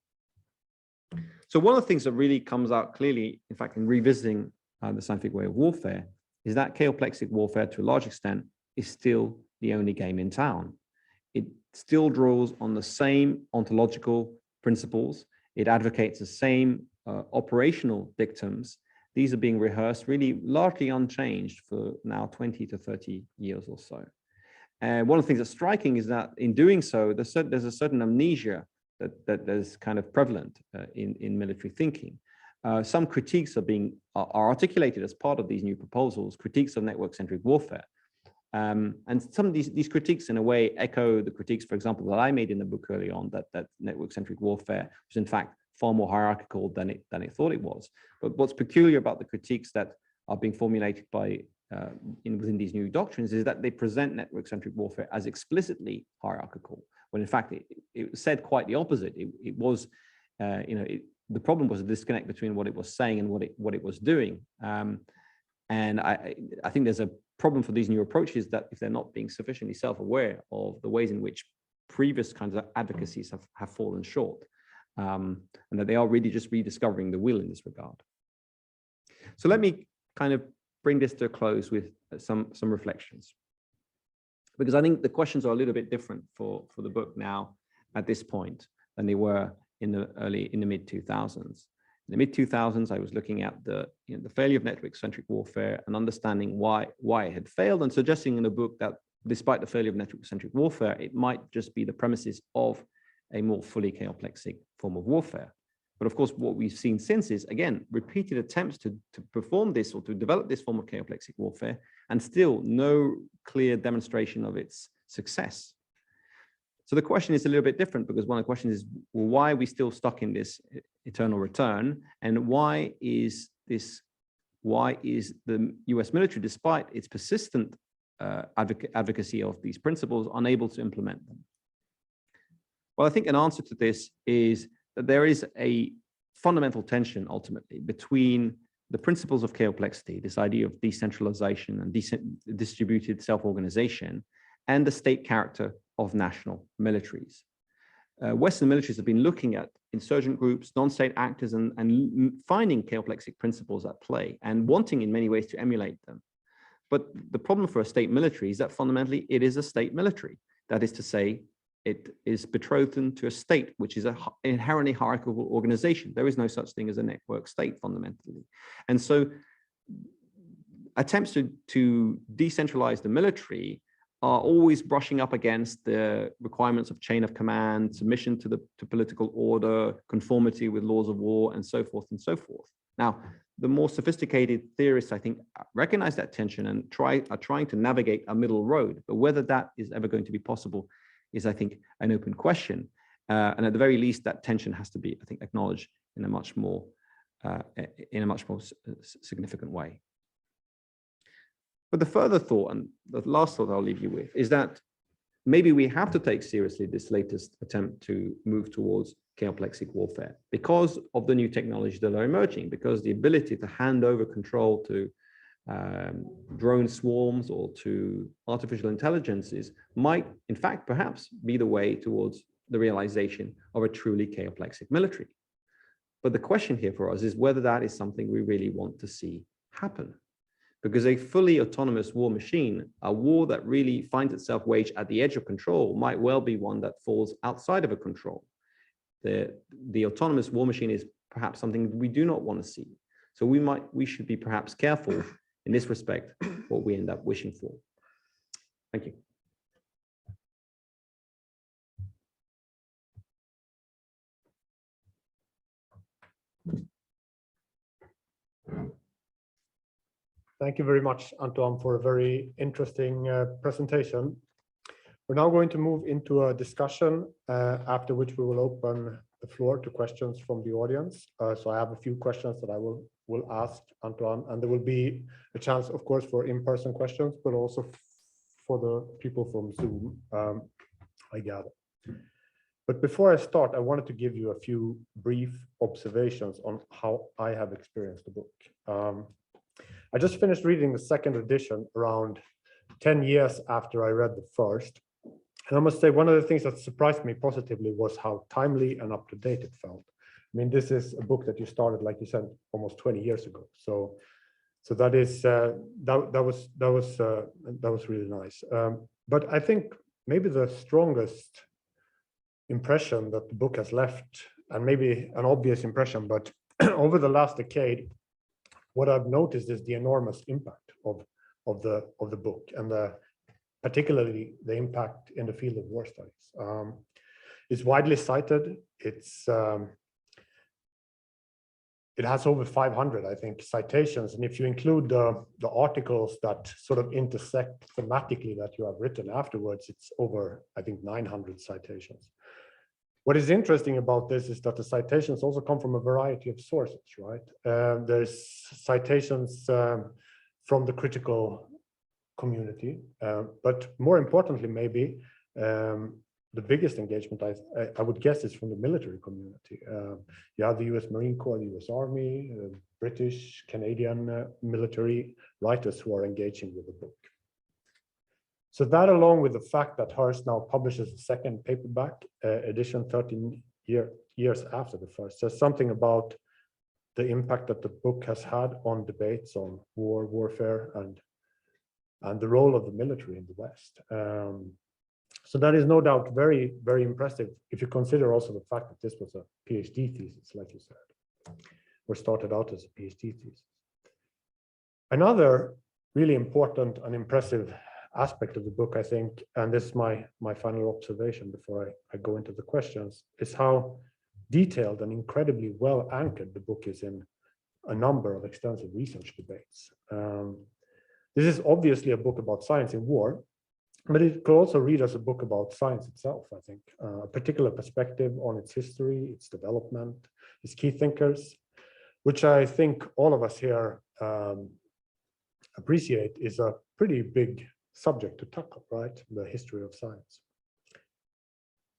S2: So one of the things that really comes out clearly, in fact, in revisiting the scientific way of warfare, is that chaoplexic warfare, to a large extent, is still the only game in town. It still draws on the same ontological principles. It advocates the same operational dictums. These are being rehearsed really largely unchanged for now 20 to 30 years or so. And one of the things that's striking is that in doing so, there's a certain amnesia that is kind of prevalent in military thinking. Some critiques are articulated as part of these new proposals, critiques of network-centric warfare. And some of these critiques, in a way, echo the critiques, for example, that I made in the book early on, that network-centric warfare was, in fact, far more hierarchical than it thought it was. But what's peculiar about the critiques that are being formulated by within these new doctrines is that they present network-centric warfare as explicitly hierarchical, when in fact it said quite the opposite. It was, the problem was a disconnect between what it was saying and what it was doing. And I think there's a problem for these new approaches that if they're not being sufficiently self-aware of the ways in which previous kinds of advocacies have fallen short, and that they are really just rediscovering the wheel in this regard. So let me kind of bring this to a close with some reflections, because I think the questions are a little bit different for the book now at this point than they were in the mid-2000s. In the mid-2000s, I was looking at the failure of network-centric warfare and understanding why it had failed, and suggesting in the book that despite the failure of network-centric warfare, it might just be the premises of a more fully chaoplexic form of warfare. But of course, what we've seen since is, again, repeated attempts to perform this or to develop this form of chaoplexic warfare, and still no clear demonstration of its success. So the question is a little bit different, because one of the questions is, well, why are we still stuck in this eternal return? And why is the US military, despite its persistent advocacy of these principles, unable to implement them? Well, I think an answer to this is that there is a fundamental tension ultimately between the principles of chaoplexity, this idea of decentralization and distributed self-organization, and the state character of national militaries. Western militaries have been looking at insurgent groups, non-state actors, and finding chaoplexic principles at play and wanting in many ways to emulate them. But the problem for a state military is that fundamentally it is a state military. That is to say, it is betrothed to a state, which is an inherently hierarchical organization. There is no such thing as a network state fundamentally. And so attempts to decentralize the military are always brushing up against the requirements of chain of command, submission to political order, conformity with laws of war, and so forth and so forth. Now, the more sophisticated theorists, I think, recognize that tension and are trying to navigate a middle road. But whether that is ever going to be possible is, I think, an open question. And at the very least, that tension has to be, I think, acknowledged in a much more significant way. But the further thought, and the last thought I'll leave you with, is that maybe we have to take seriously this latest attempt to move towards chaoplexic warfare because of the new technologies that are emerging, because the ability to hand over control to drone swarms or to artificial intelligences might, in fact, perhaps be the way towards the realization of a truly chaoplexic military. But the question here for us is whether that is something we really want to see happen. Because a fully autonomous war machine, a war that really finds itself waged at the edge of control, might well be one that falls outside of a control. The autonomous war machine is perhaps something we do not want to see. So we should be perhaps careful in this respect, what we end up wishing for. Thank you.
S1: Thank you very much, Antoine, for a very interesting presentation. We're now going to move into a discussion, after which we will open the floor to questions from the audience. So I have a few questions that I will ask Antoine, and there will be a chance, of course, for in-person questions, but also for the people from Zoom, I gather. But before I start, I wanted to give you a few brief observations on how I have experienced the book. I just finished reading the second edition around 10 years after I read the first. And I must say, one of the things that surprised me positively was how timely and up to date it felt. I mean, this is a book that you started, like you said, almost 20 years ago. So that is that was really nice. But I think maybe the strongest impression that the book has left, and maybe an obvious impression, but over the last decade, what I've noticed is the enormous impact of the book, and particularly the impact in the field of war studies. It's widely cited. It has over 500, I think, citations, and if you include the articles that sort of intersect thematically that you have written afterwards, it's over, I think, 900 citations. What is interesting about this is that the citations also come from a variety of sources, right? There's citations from the critical community, but more importantly, maybe the biggest engagement I would guess is from the military community. You have the US Marine Corps, the US Army, British, Canadian military writers who are engaging with the book. So that, along with the fact that Hearst now publishes a second paperback edition 13 years after the first, says something about the impact that the book has had on debates on war, warfare, and the role of the military in the West. So that is no doubt very, very impressive if you consider also the fact that this was a PhD thesis, like you said, or started out as a PhD thesis. Another really important and impressive aspect of the book, I think, and this is my final observation before I go into the questions, is how detailed and incredibly well anchored the book is in a number of extensive research debates. This is obviously a book about science in war, but it could also read as a book about science itself, I think, a particular perspective on its history, its development, its key thinkers, which I think all of us here appreciate is a pretty big subject to tackle, right? The history of science.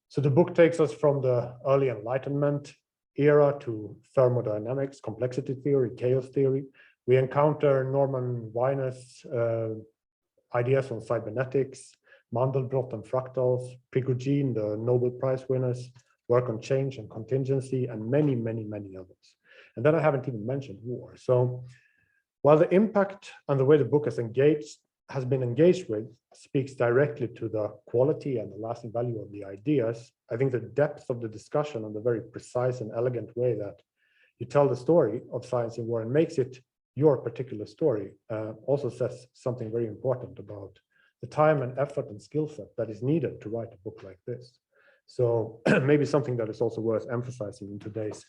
S1: So the book takes us from the early Enlightenment era to thermodynamics, complexity theory, chaos theory. We encounter Norman Wiener's ideas on cybernetics, Mandelbrot and fractals, Prigogine, the Nobel Prize winners, work on change and contingency, and many, many, many others. And then I haven't even mentioned war. So while the impact and the way the book has been engaged with speaks directly to the quality and the lasting value of the ideas, I think the depth of the discussion and the very precise and elegant way that you tell the story of science in war and makes it your particular story also says something very important about the time and effort and skill set that is needed to write a book like this. So maybe something that is also worth emphasizing in today's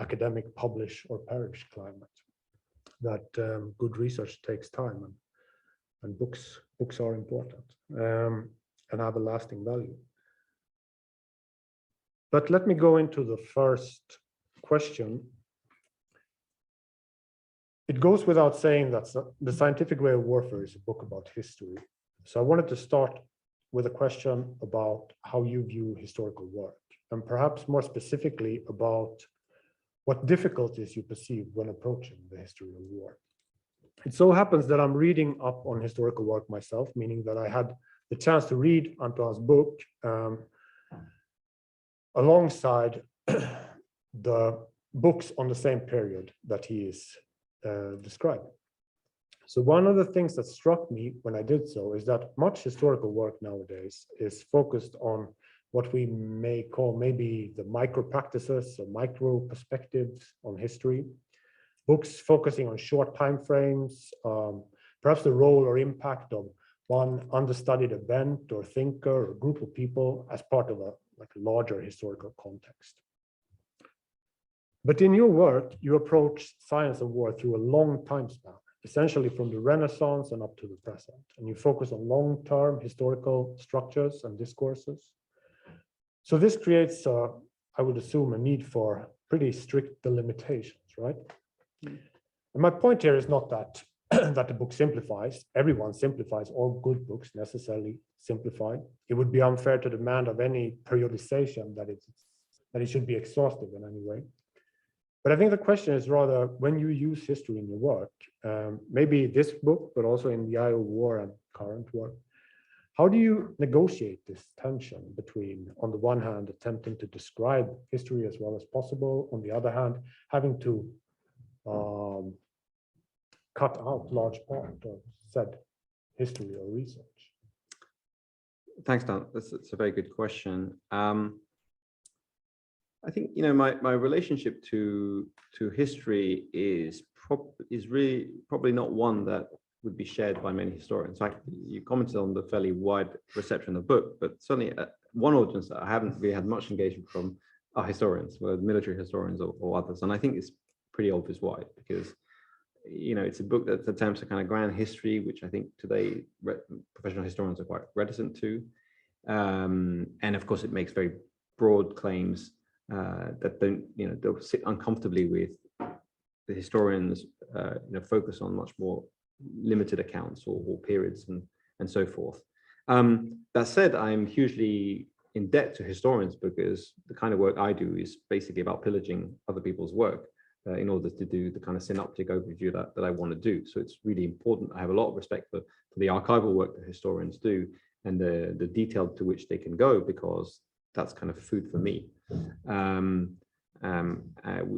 S1: academic publish or perish climate, that good research takes time, and books are important and have a lasting value. But let me go into the first question. It goes without saying that The Scientific Way of Warfare is a book about history. So I wanted to start with a question about how you view historical work, and perhaps more specifically about what difficulties you perceive when approaching the history of war. It so happens that I'm reading up on historical work myself, meaning that I had the chance to read Antoine's book alongside the books on the same period that he is describing. So one of the things that struck me when I did so is that much historical work nowadays is focused on what we may call maybe the micro practices or micro perspectives on history. Books focusing on short time frames, perhaps the role or impact of one understudied event or thinker or group of people as part of a larger historical context. But in your work, you approach science of war through a long time span, essentially from the Renaissance and up to the present. And you focus on long-term historical structures and discourses. So this creates, I would assume, a need for pretty strict delimitations, right? And my point here is not that that the book simplifies. Everyone simplifies. All good books necessarily simplify. It would be unfair to demand of any periodization that it should be exhaustive in any way. But I think the question is rather, when you use history in your work, maybe this book, but also in the Eye of War and current work, how do you negotiate this tension between, on the one hand, attempting to describe history as well as possible, on the other hand, having to cut out large part of said history or research?
S2: Thanks, Dan. That's a very good question. I think, you know, my relationship to history is really probably not one that would be shared by many historians. In fact, you commented on the fairly wide reception of the book, but certainly one audience that I haven't really had much engagement from are historians, whether military historians or others. And I think it's pretty obvious why, because, you know, it's a book that attempts a kind of grand history, which I think today professional historians are quite reticent to. And of course, it makes very broad claims that don't sit uncomfortably with the historians, focus on much more limited accounts or periods and so forth. That said, I'm hugely in debt to historians because the kind of work I do is basically about pillaging other people's work in order to do the kind of synoptic overview that I want to do. So it's really important. I have a lot of respect for the archival work that historians do and the detail to which they can go, because that's kind of food for me,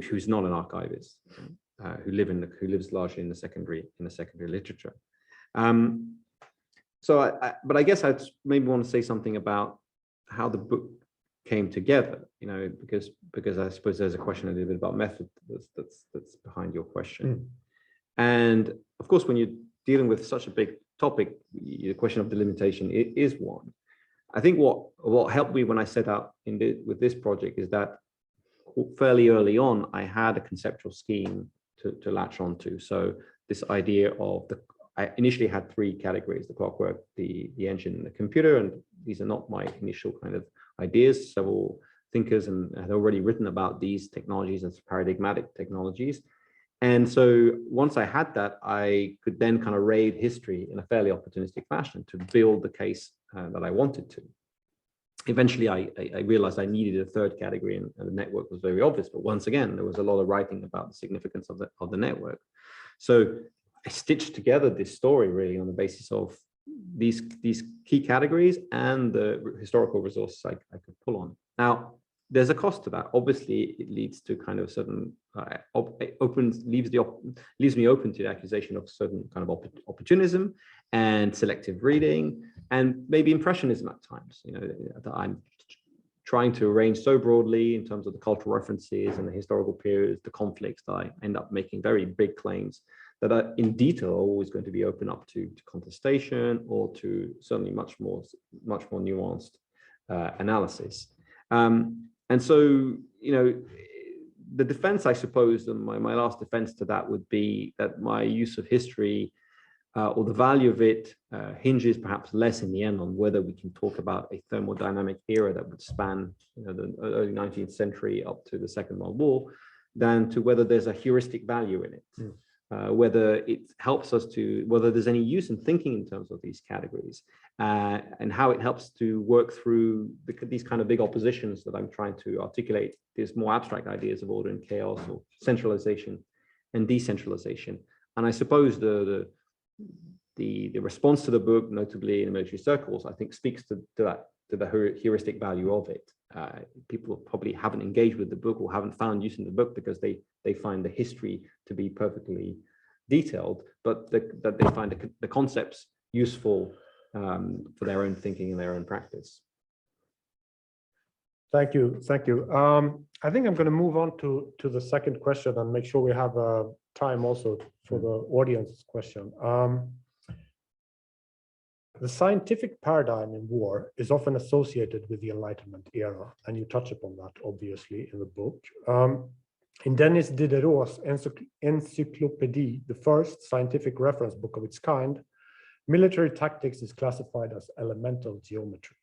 S2: who's not an archivist, who lives largely in the secondary literature. But I guess I'd maybe want to say something about how the book came together, because I suppose there's a question a little bit about method that's behind your question. And of course, when you're dealing with such a big topic, the question of delimitation is one. I think what helped me when I set out with this project is that fairly early on, I had a conceptual scheme to latch onto. So this idea of I initially had three categories: the clockwork, the engine, and the computer. And these are not my initial kind of ideas. Several thinkers had already written about these technologies as paradigmatic technologies. And so once I had that, I could then kind of raid history in a fairly opportunistic fashion to build the case that I wanted to. Eventually, I realized I needed a third category, and the network was very obvious. But once again, there was a lot of writing about the significance of the network. So I stitched together this story really on the basis of these key categories and the historical resources I could pull on. Now, there's a cost to that. Obviously, it leads to kind of certain leaves me open to the accusation of certain kind of opportunism and selective reading, and maybe impressionism at times. That I'm trying to arrange so broadly in terms of the cultural references and the historical periods, the conflicts, that I end up making very big claims that are in detail always going to be open up to contestation or to certainly much more nuanced analysis. And so, the defense, I suppose, and my last defense to that would be that my use of history or the value of it hinges perhaps less in the end on whether we can talk about a thermodynamic era that would span the early 19th century up to the Second World War, than to whether there's a heuristic value in it. whether it helps us to, whether there's any use in thinking in terms of these categories, and how it helps to work through these kind of big oppositions that I'm trying to articulate, these more abstract ideas of order and chaos, or centralization and decentralization. And I suppose the response to the book, notably in military circles, I think speaks to the heuristic value of it. People probably haven't engaged with the book or haven't found use in the book because they find the history to be perfectly detailed, but that they find the concepts useful for their own thinking and their own practice.
S1: Thank you. Thank you. I think I'm going to move on to the second question and make sure we have time also for the audience's question. The scientific paradigm in war is often associated with the Enlightenment era, and you touch upon that obviously in the book. In Denis Diderot's Encyclopédie, the first scientific reference book of its kind, military tactics is classified as elemental geometry,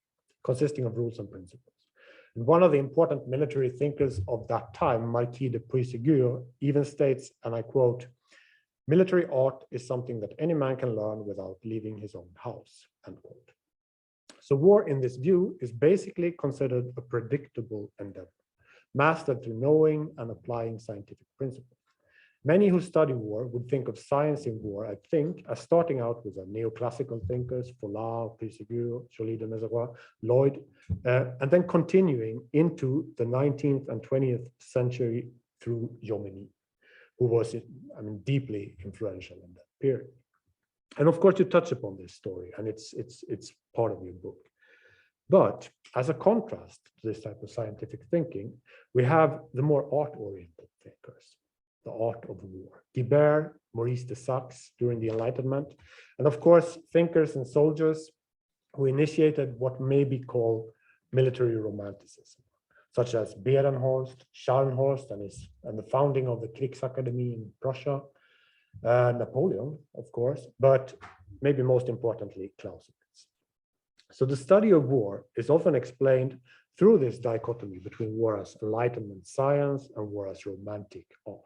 S1: consisting of rules and principles. And one of the important military thinkers of that time, Marquis de Puységur, even states, and I quote, "Military art is something that any man can learn without leaving his own house," end quote. So war in this view is basically considered a predictable endeavor, mastered through knowing and applying scientific principles. Many who study war would think of science in war, I think, as starting out with the neoclassical thinkers, Follard, Puységur, Joly de Mézeroy, Lloyd, and then continuing into the 19th and 20th century through Jomini, who was, I mean, deeply influential in that period. And of course, you touch upon this story, and it's part of your book. But as a contrast to this type of scientific thinking, we have the more art-oriented thinkers, the art of war. Guibert, Maurice de Saxe during the Enlightenment, and of course, thinkers and soldiers who initiated what may be called military romanticism, such as Behrenhorst, Scharnhorst, and the founding of the Kriegsakademie in Prussia, Napoleon, of course, but maybe most importantly, Clausewitz. So the study of war is often explained through this dichotomy between war as Enlightenment science and war as romantic art.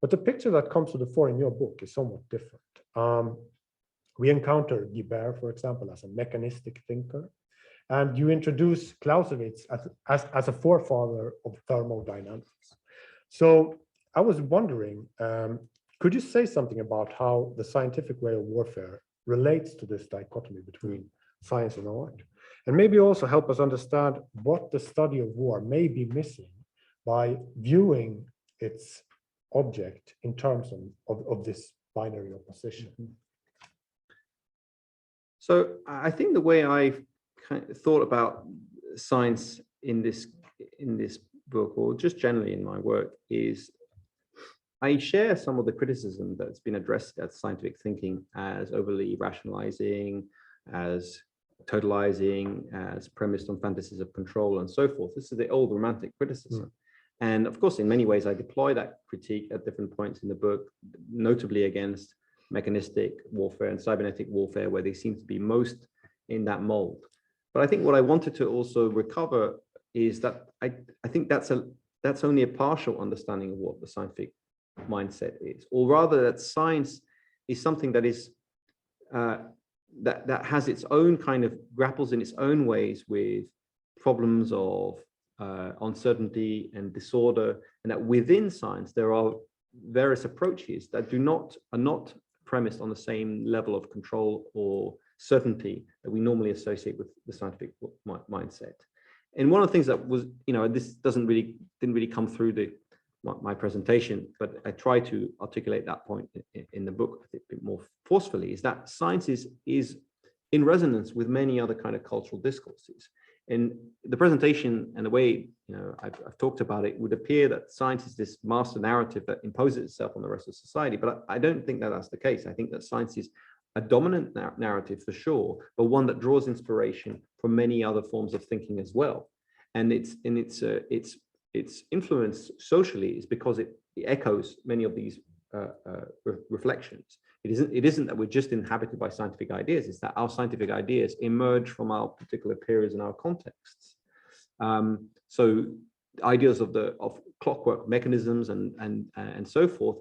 S1: But the picture that comes to the fore in your book is somewhat different. We encounter Guibert, for example, as a mechanistic thinker, and you introduce Clausewitz as a forefather of thermodynamics. So I was wondering, could you say something about how the scientific way of warfare relates to this dichotomy between science and art? And maybe also help us understand what the study of war may be missing by viewing its object in terms of this binary opposition.
S2: So I think the way I've kind of thought about science in this book, or just generally in my work, is I share some of the criticism that's been addressed at scientific thinking as overly rationalizing, as totalizing, as premised on fantasies of control, and so forth. This is the old romantic criticism. And of course, in many ways, I deploy that critique at different points in the book, notably against mechanistic warfare and cybernetic warfare, where they seem to be most in that mold. But I think what I wanted to also recover is that I think that's only a partial understanding of what the scientific mindset is, or rather that science is something that is that has its own kind of grapples in its own ways with problems of uncertainty and disorder, and that within science there are various approaches that are not premised on the same level of control or certainty that we normally associate with the scientific mindset. And one of the things that was, this didn't really come through my presentation, but I try to articulate that point in the book a bit more forcefully, is that science is in resonance with many other kind of cultural discourses. In the presentation and the way I've talked about it, would appear that science is this master narrative that imposes itself on the rest of society, but I don't think that that's the case. I think that science is a dominant narrative for sure, but one that draws inspiration from many other forms of thinking as well. And its influence socially is because it echoes many of these reflections. It isn't that we're just inhabited by scientific ideas, it's that our scientific ideas emerge from our particular periods and our contexts. So ideas of clockwork mechanisms and so forth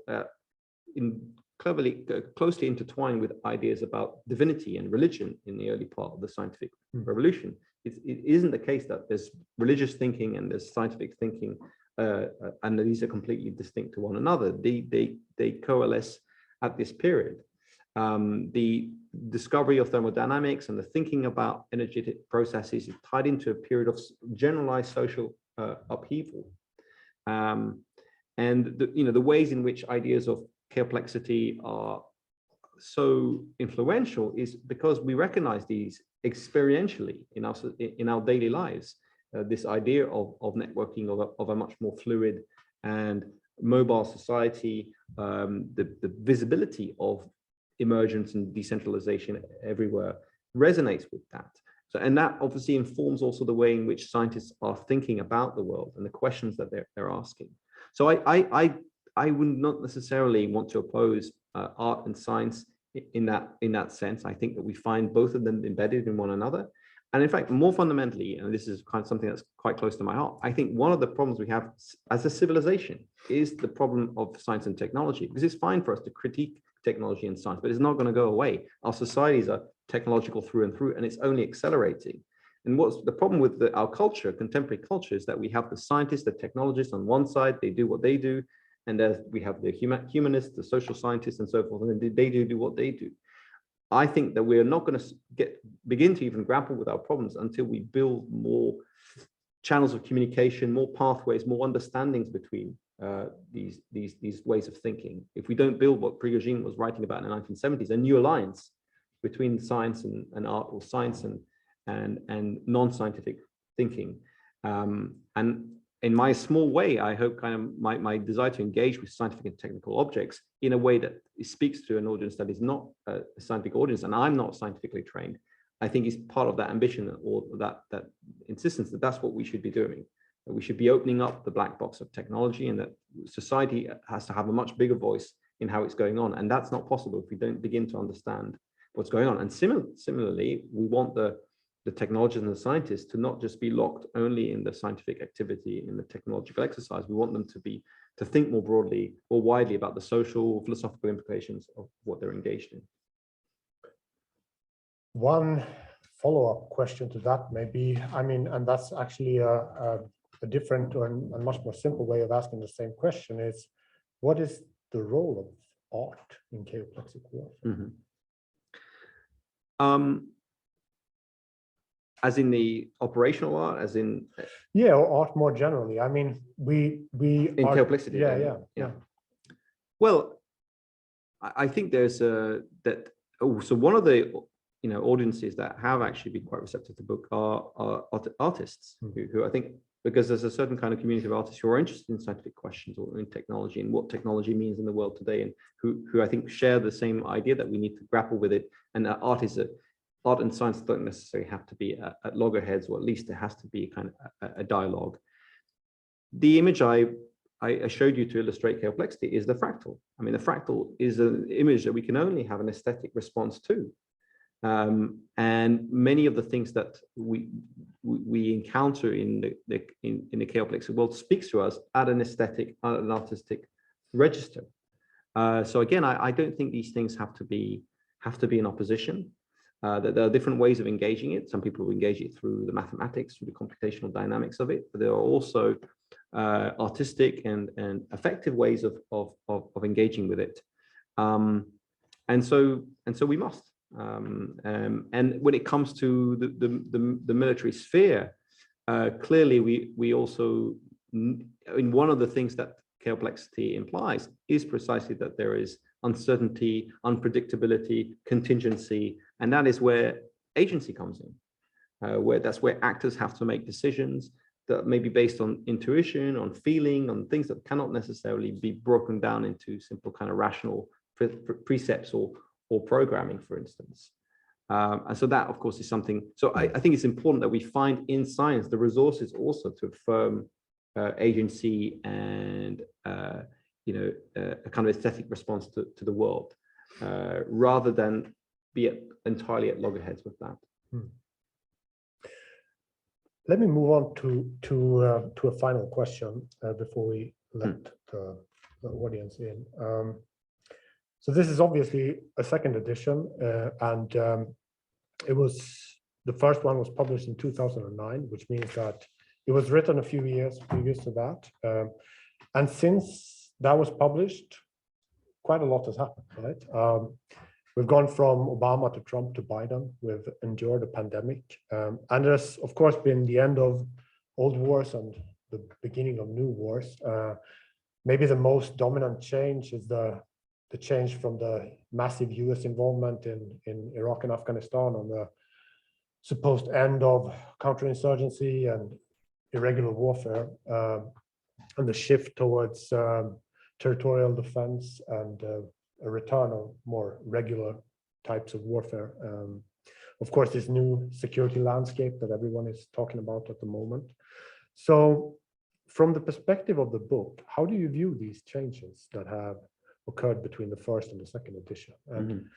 S2: closely intertwined with ideas about divinity and religion in the early part of the scientific revolution. It isn't the case that there's religious thinking and there's scientific thinking, and these are completely distinct to one another. They coalesce at this period. The discovery of thermodynamics and the thinking about energetic processes is tied into a period of generalized social upheaval. And the ways in which ideas of chaoplexity are so influential is because we recognize these experientially in our daily lives. This idea of networking, of a much more fluid and mobile society, the visibility of emergence and decentralization everywhere resonates with that. So, and that obviously informs also the way in which scientists are thinking about the world and the questions that they're asking. So I would not necessarily want to oppose art and science in that sense. I think that we find both of them embedded in one another. And in fact, more fundamentally, and this is kind of something that's quite close to my heart, I think one of the problems we have as a civilization is the problem of science and technology, because it's fine for us to critique technology and science, but it's not going to go away. Our societies are technological through and through, and it's only accelerating. And what's the problem with our culture, contemporary culture, is that we have the scientists, the technologists on one side, they do what they do, and we have the humanists, the social scientists, and so forth, and they do what they do. I think that we're not going to begin to even grapple with our problems until we build more channels of communication, more pathways, more understandings between these ways of thinking. If we don't build what Prigogine was writing about in the 1970s, a new alliance between science and art, or science and non-scientific thinking. And in my small way, I hope kind of my desire to engage with scientific and technical objects in a way that speaks to an audience that is not a scientific audience, and I'm not scientifically trained, I think is part of that ambition, or that insistence that that's what we should be doing. That we should be opening up the black box of technology, and that society has to have a much bigger voice in how it's going on. And that's not possible if we don't begin to understand what's going on. And similarly, we want the technologists and the scientists to not just be locked only in the scientific activity, in the technological exercise. We want them to think more broadly or widely about the social, philosophical implications of what they're engaged in.
S1: One follow-up question to that may be, I mean, and that's actually a different and much more simple way of asking the same question, is what is the role of art in chaoplexic warfare?
S2: As in the operational art, as in
S1: or art more generally. I mean, we
S2: in chaoplecity.
S1: Yeah.
S2: Well, I think there's so one of the audiences that have actually been quite receptive to the book are artists who I think, because there's a certain kind of community of artists who are interested in scientific questions or in technology and what technology means in the world today, and who I think share the same idea that we need to grapple with it, and that art and science don't necessarily have to be at loggerheads, or at least there has to be kind of a dialogue. The image I showed you to illustrate chaoplecity is the fractal. I mean, the fractal is an image that we can only have an aesthetic response to. And many of the things that we encounter in the chaoplexic world speaks to us at an aesthetic, at an artistic register. So again, I don't think these things have to be in opposition. That there are different ways of engaging it. Some people will engage it through the mathematics, through the computational dynamics of it, but there are also artistic and effective ways of engaging with it. And so we must. And when it comes to the military sphere, clearly we also, in one of the things that chaoplecity implies is precisely that there is uncertainty, unpredictability, contingency, and that is where agency comes in, that's where actors have to make decisions that may be based on intuition, on feeling, on things that cannot necessarily be broken down into simple kind of rational precepts or programming, for instance. And so that, of course, is something. So I think it's important that we find in science the resources also to affirm agency and a kind of aesthetic response to the world, rather than be entirely at loggerheads with that.
S1: Let me move on to a final question before we let the audience in. So this is obviously a second edition, and it was, the first one was published in 2009, which means that it was written a few years previous to that. And since that was published, quite a lot has happened, right? We've gone from Obama to Trump to Biden. We've endured a pandemic. And there's, of course, been the end of old wars and the beginning of new wars. Maybe the most dominant change is the change from the massive US involvement in Iraq and Afghanistan on the supposed end of counterinsurgency and irregular warfare, and the shift towards territorial defense and a return of more regular types of warfare. Of course, this new security landscape that everyone is talking about at the moment. So from the perspective of the book, how do you view these changes that have occurred between the first and the second edition? And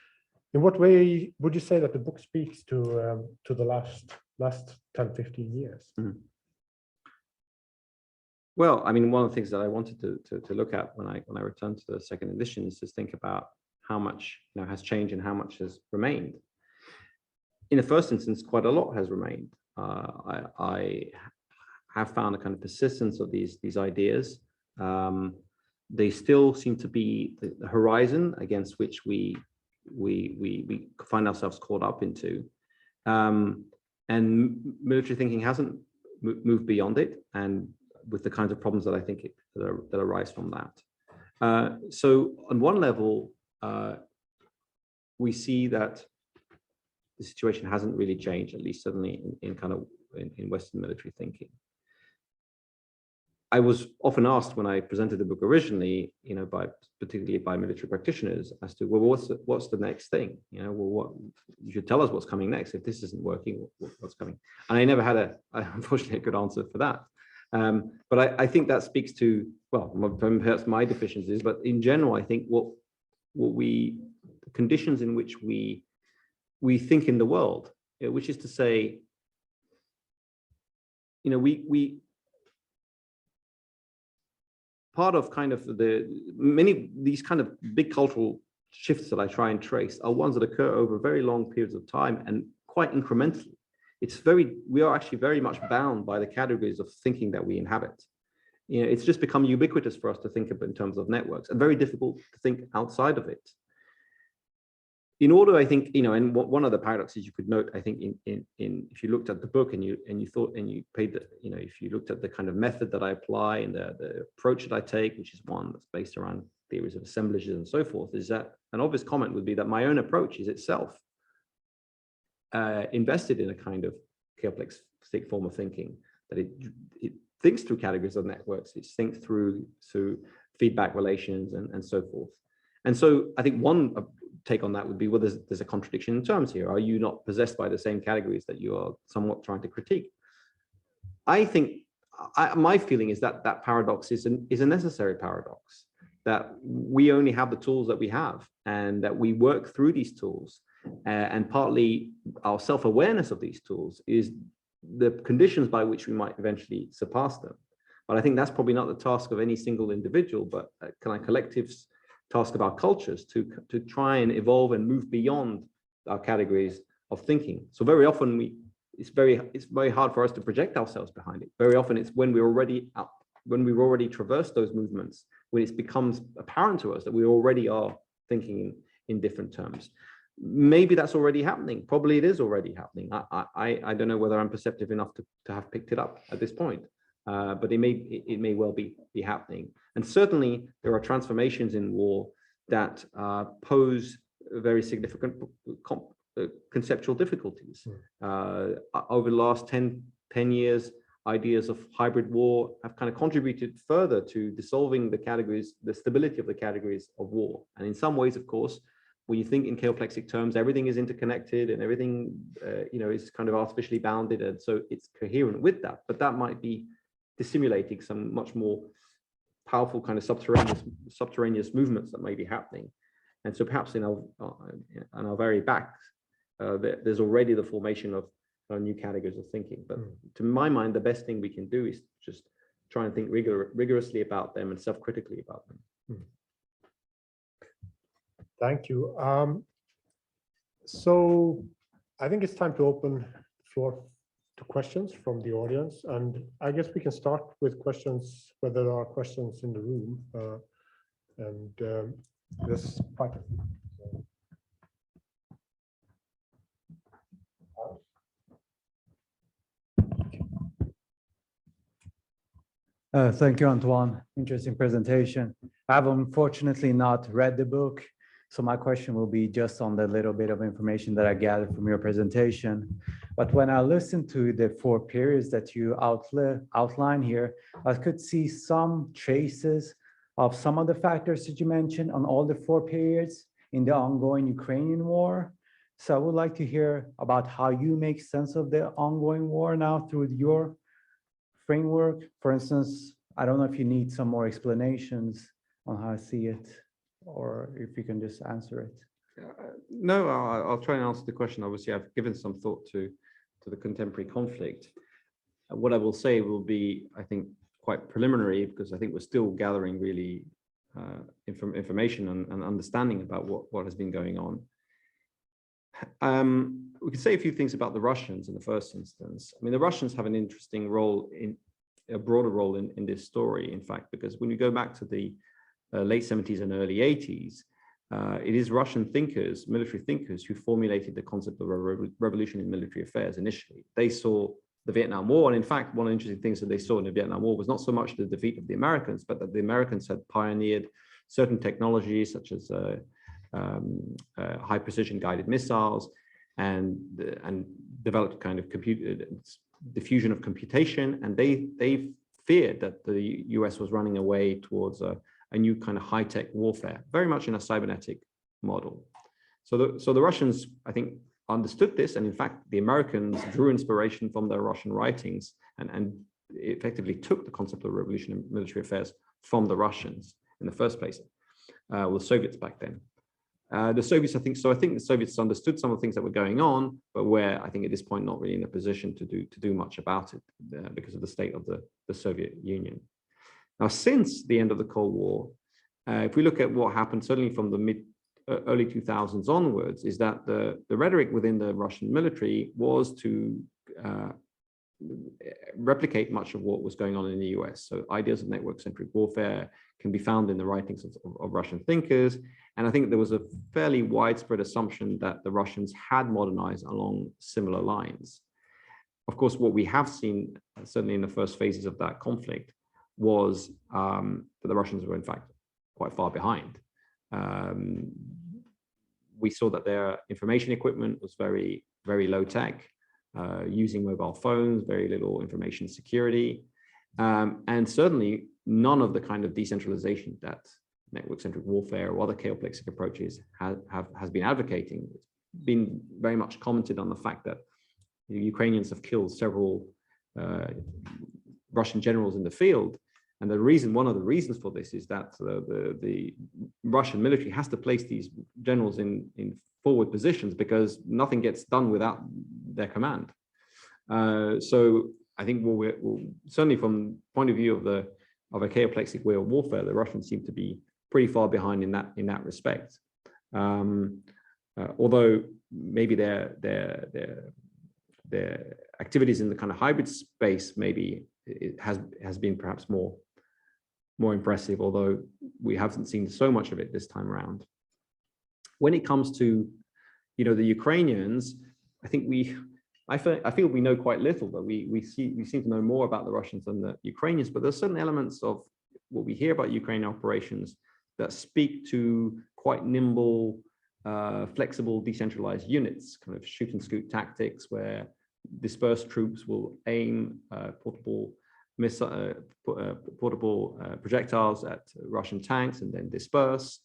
S1: in what way would you say that the book speaks to the last 10, 15 years?
S2: Well, I mean, one of the things that I wanted to look at when I returned to the second edition is to think about how much has changed and how much has remained. In the first instance, quite a lot has remained. I have found a kind of persistence of these ideas. They still seem to be the horizon against which we find ourselves caught up into. And military thinking hasn't moved beyond it, and with the kinds of problems that I think that arise from that. So on one level, we see that the situation hasn't really changed, at least certainly in Western military thinking. I was often asked when I presented the book originally, particularly by military practitioners, as to, well, what's the next thing? You should tell us what's coming next. If this isn't working, what's coming? And I never had unfortunately, a good answer for that. But I think that speaks to, well, perhaps my deficiencies, but in general, I think the conditions in which we think in the world, which is to say, part of kind of these kind of big cultural shifts that I try and trace are ones that occur over very long periods of time and quite incrementally. We are actually very much bound by the categories of thinking that we inhabit. It's just become ubiquitous for us to think of in terms of networks, and very difficult to think outside of it. In order, I think, and one of the paradoxes you could note, I think, if you looked at the book and you paid if you looked at the kind of method that I apply and the approach that I take, which is one that's based around theories of assemblages and so forth, is that an obvious comment would be that my own approach is itself invested in a kind of chaotic form of thinking, that it thinks through categories of networks, it thinks through feedback relations and so forth. And so I think one take on that would be, well, there's a contradiction in terms here. Are you not possessed by the same categories that you are somewhat trying to critique? I think my feeling is that that paradox is a necessary paradox, that we only have the tools that we have, and that we work through these tools. And partly our self-awareness of these tools is the conditions by which we might eventually surpass them. But I think that's probably not the task of any single individual, but kind of collectives task of our cultures to try and evolve and move beyond our categories of thinking. So very often it's very hard for us to project ourselves behind it. Very often it's when we've already traversed those movements, when it becomes apparent to us that we already are thinking in different terms. Maybe that's already happening. Probably it is already happening. I don't know whether I'm perceptive enough to have picked it up at this point. But it may well be happening. And certainly there are transformations in war that pose very significant conceptual difficulties. Over the last 10 years, ideas of hybrid war have kind of contributed further to dissolving the stability of the categories of war. And in some ways, of course, when you think in chaoplexic terms, everything is interconnected and everything is kind of artificially bounded, and so it's coherent with that. But that might be dissimulating some much more powerful kind of subterraneous movements that may be happening. And so perhaps in our very back, there's already the formation of new categories of thinking. But to my mind, the best thing we can do is just try and think rigorously about them and self-critically about them.
S1: Thank you. So I think it's time to open the floor to questions from the audience. And I guess we can start with questions, whether there are questions in the room. There's quite a few.
S3: Thank you, Antoine. Interesting presentation. I have unfortunately not read the book, so my question will be just on the little bit of information that I gathered from your presentation. But when I listened to the 4 periods that you outline here, I could see some traces of some of the factors that you mentioned on all the 4 periods in the ongoing Ukrainian war. So I would like to hear about how you make sense of the ongoing war now through your framework. For instance, I don't know if you need some more explanations on how I see it, or if you can just answer it.
S2: No, I'll try and answer the question. Obviously, I've given some thought to the contemporary conflict. What I will say will be, I think, quite preliminary, because I think we're still gathering really information and understanding about what has been going on. We could say a few things about the Russians in the first instance. I mean, the Russians have an interesting role, a broader role in this story, in fact, because when you go back to the late 70s and early 80s, it is Russian thinkers, military thinkers, who formulated the concept of a revolution in military affairs initially. They saw the Vietnam War, and in fact, one of the interesting things that they saw in the Vietnam War was not so much the defeat of the Americans, but that the Americans had pioneered certain technologies such as high precision guided missiles and developed kind of diffusion of computation, and they feared that the US was running away towards a new kind of high-tech warfare, very much in a cybernetic model. So the Russians, I think, understood this, and in fact, the Americans drew inspiration from their Russian writings and effectively took the concept of revolution in military affairs from the Russians in the first place, the Soviets back then. The Soviets, I think the Soviets understood some of the things that were going on, but were, I think, at this point not really in a position to do much about it because of the state of the Soviet Union. Now, since the end of the Cold War, if we look at what happened, certainly from the early 2000s onwards, is that the rhetoric within the Russian military was to replicate much of what was going on in the US. So ideas of network-centric warfare can be found in the writings of Russian thinkers. And I think there was a fairly widespread assumption that the Russians had modernized along similar lines. Of course, what we have seen, certainly in the first phases of that conflict, was that the Russians were in fact quite far behind. We saw that their information equipment was very, very low tech, using mobile phones, very little information security, and certainly none of the kind of decentralization that network-centric warfare or other chaoplexic approaches has been advocating. It's been very much commented on the fact that the Ukrainians have killed several Russian generals in the field. And one of the reasons for this is that the Russian military has to place these generals in forward positions because nothing gets done without their command. So I think certainly from the point of view of a chaoplexic way of warfare, the Russians seem to be pretty far behind in that respect. Although maybe their activities in the kind of hybrid space maybe it has been perhaps more impressive, although we haven't seen so much of it this time around. When it comes to the Ukrainians, I think I feel we know quite little, but we seem to know more about the Russians than the Ukrainians. But there's certain elements of what we hear about Ukrainian operations that speak to quite nimble, flexible, decentralized units, kind of shoot and scoot tactics, where dispersed troops will aim portable projectiles at Russian tanks and then disperse.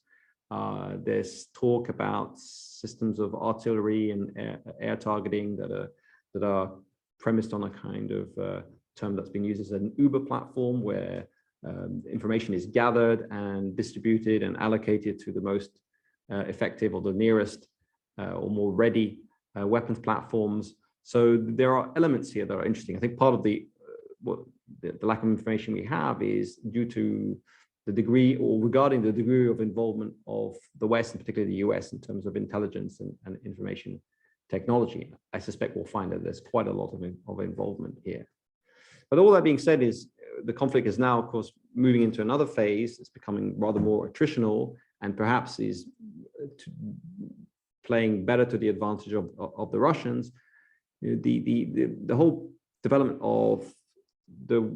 S2: There's talk about systems of artillery and air targeting that are premised on a kind of term that's been used as an Uber platform, where information is gathered and distributed and allocated to the most effective or the nearest or more ready weapons platforms. So there are elements here that are interesting. I think part of the lack of information we have is due to the degree, or regarding the degree of involvement of the West, and particularly the US, in terms of intelligence and information technology. I suspect we'll find that there's quite a lot of involvement here. But all that being said, is the conflict is now, of course, moving into another phase. It's becoming rather more attritional, and perhaps is playing better to the advantage of the Russians. The whole development of the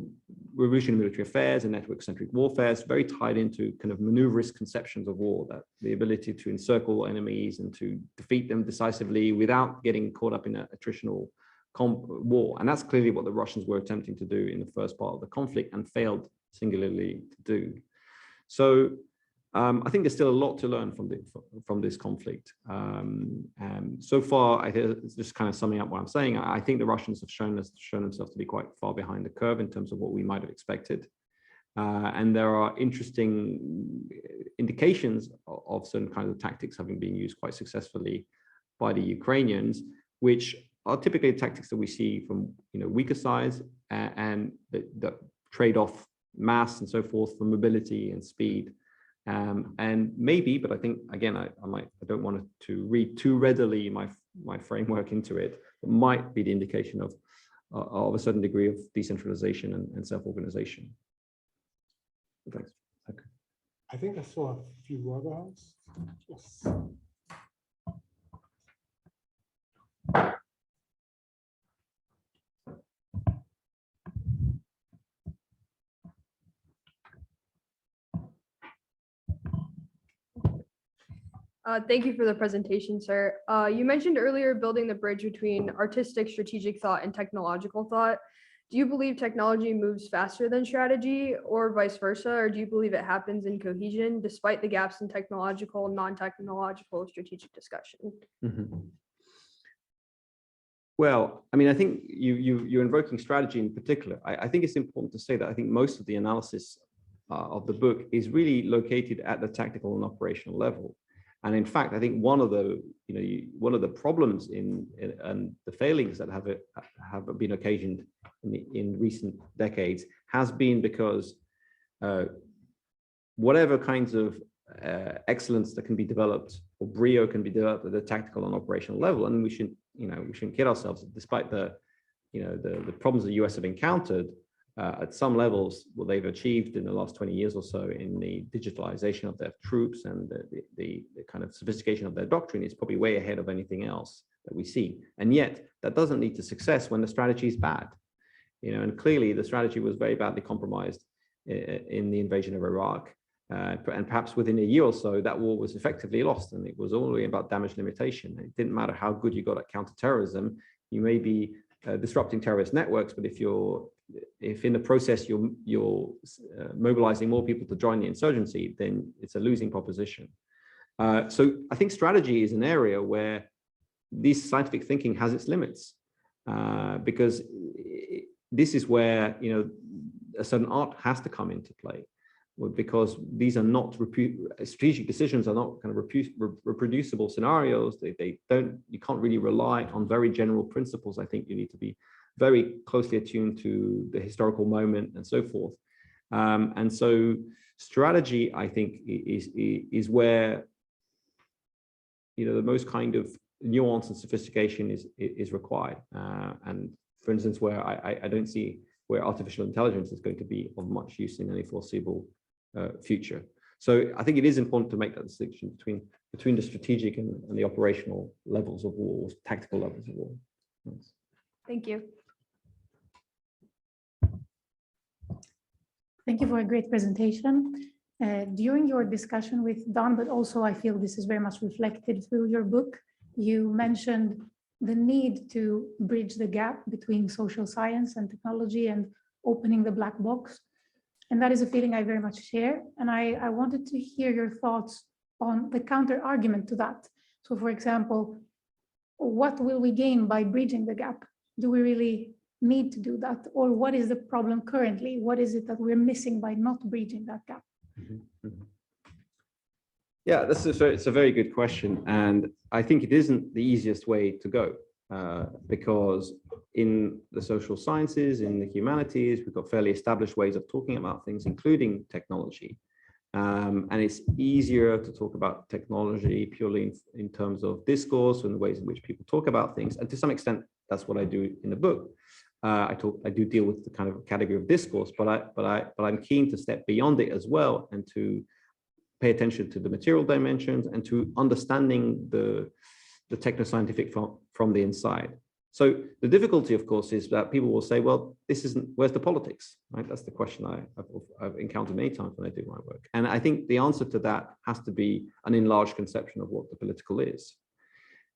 S2: revolutionary military affairs and network-centric warfare is very tied into kind of maneuverist conceptions of war, that the ability to encircle enemies and to defeat them decisively without getting caught up in an attritional war. And that's clearly what the Russians were attempting to do in the first part of the conflict and failed singularly to do. So I think there's still a lot to learn from this conflict. So far, just kind of summing up what I'm saying, I think the Russians have shown themselves to be quite far behind the curve in terms of what we might have expected. And there are interesting indications of certain kinds of tactics having been used quite successfully by the Ukrainians, which are typically tactics that we see from weaker sides, and that trade off mass and so forth for mobility and speed. And maybe, but I think again, I don't want to read too readily my framework into it. It might be the indication of a certain degree of decentralization and self-organization. Thanks. Okay.
S1: I think I saw a few other hands. Yes.
S4: Thank you for the presentation, sir. You mentioned earlier building the bridge between artistic strategic thought and technological thought. Do you believe technology moves faster than strategy, or vice versa? Or do you believe it happens in cohesion despite the gaps in technological, non-technological strategic discussion?
S2: Mm-hmm. Well, I mean, I think you're invoking strategy in particular. I think it's important to say that I think most of the analysis of the book is really located at the tactical and operational level. And in fact, I think one of the problems and the failings that have been occasioned in recent decades has been because whatever kinds of excellence that can be developed, or brio can be developed at the tactical and operational level, and we shouldn't kid ourselves, despite the problems the US have encountered. At some levels, what they've achieved in the last 20 years or so in the digitalization of their troops and the kind of sophistication of their doctrine is probably way ahead of anything else that we see. And yet that doesn't lead to success when the strategy is bad. And clearly the strategy was very badly compromised in the invasion of Iraq. And perhaps within a year or so, that war was effectively lost, and it was only about damage limitation. It didn't matter how good you got at counterterrorism. You may be disrupting terrorist networks, but if in the process you're mobilizing more people to join the insurgency, then it's a losing proposition. So I think strategy is an area where this scientific thinking has its limits, because this is where a certain art has to come into play, because these are not strategic decisions, are not kind of reproducible scenarios. You can't really rely on very general principles. I think you need to be very closely attuned to the historical moment and so forth. And so strategy, I think, is where the most kind of nuance and sophistication is required. And for instance, where I don't see where artificial intelligence is going to be of much use in any foreseeable future. So I think it is important to make that distinction between the strategic and the operational levels of war, tactical levels of war. Thanks.
S4: Thank you.
S5: Thank you for a great presentation. During your discussion with Don, but also I feel this is very much reflected through your book, you mentioned the need to bridge the gap between social science and technology and opening the black box. And that is a feeling I very much share. And I wanted to hear your thoughts on the counter argument to that. So for example, what will we gain by bridging the gap? Do we really need to do that? Or what is the problem currently? What is it that we're missing by not bridging that gap?
S2: Mm-hmm. Yeah, it's a very good question. And I think it isn't the easiest way to go, because in the social sciences, in the humanities, we've got fairly established ways of talking about things, including technology. And it's easier to talk about technology purely in terms of discourse and the ways in which people talk about things. And to some extent, that's what I do in the book. I do deal with the kind of category of discourse, but I'm keen to step beyond it as well and to pay attention to the material dimensions and to understanding the technoscientific from the inside. So the difficulty, of course, is that people will say, well, this isn't, where's the politics, right? That's the question I've encountered many times when I do my work. And I think the answer to that has to be an enlarged conception of what the political is.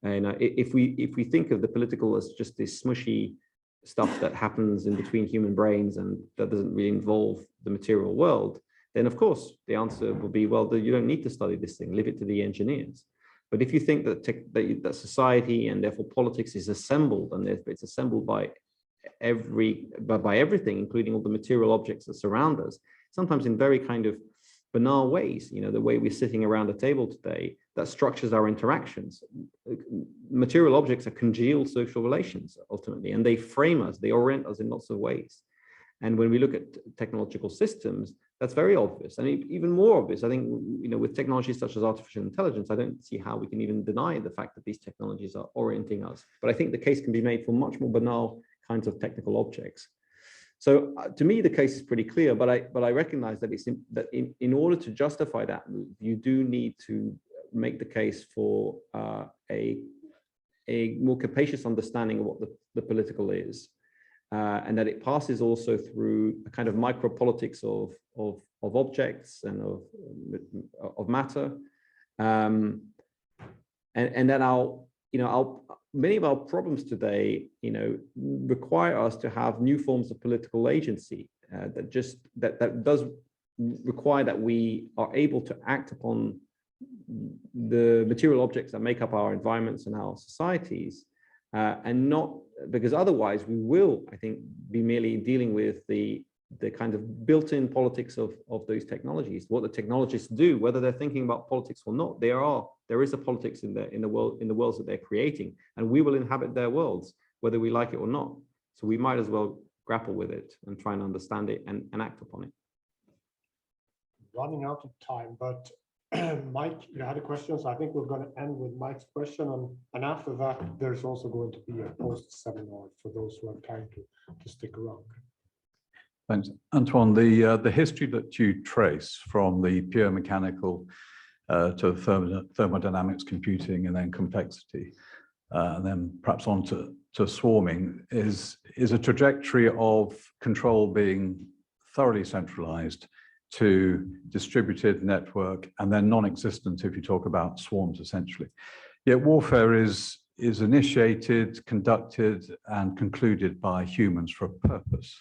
S2: And if we think of the political as just this smushy stuff that happens in between human brains and that doesn't really involve the material world, then of course the answer will be, well, you don't need to study this thing, leave it to the engineers. But if you think that society and therefore politics is assembled, and it's assembled by everything, including all the material objects that surround us, sometimes in very kind of banal ways, the way we're sitting around a table today, that structures our interactions. Material objects are congealed social relations, ultimately, and they frame us, they orient us in lots of ways. And when we look at technological systems, that's very obvious. And even more obvious, I think, with technologies such as artificial intelligence, I don't see how we can even deny the fact that these technologies are orienting us. But I think the case can be made for much more banal kinds of technical objects. So to me, the case is pretty clear, but I recognize that in order to justify that move, you do need to make the case for a more capacious understanding of what the political is. And that it passes also through a kind of micropolitics of objects and of matter, and that many of our problems today, require us to have new forms of political agency that does require that we are able to act upon the material objects that make up our environments and our societies. And not because otherwise we will, I think, be merely dealing with the kind of built-in politics of those technologies. What the technologists do, whether they're thinking about politics or not, there is a politics in the worlds that they're creating, and we will inhabit their worlds, whether we like it or not. So we might as well grapple with it and try and understand it and act upon it.
S1: Running out of time, but Mike, you had a question, so I think we're going to end with Mike's question, and after that, there's also going to be a post-seminar for those who have time to stick around.
S6: Thanks. Antoine, the history that you trace from the pure mechanical to thermodynamics computing and then complexity, and then perhaps on to swarming, is a trajectory of control being thoroughly centralized to distributed network and then non-existent if you talk about swarms, essentially. Yet warfare is initiated, conducted, and concluded by humans for a purpose.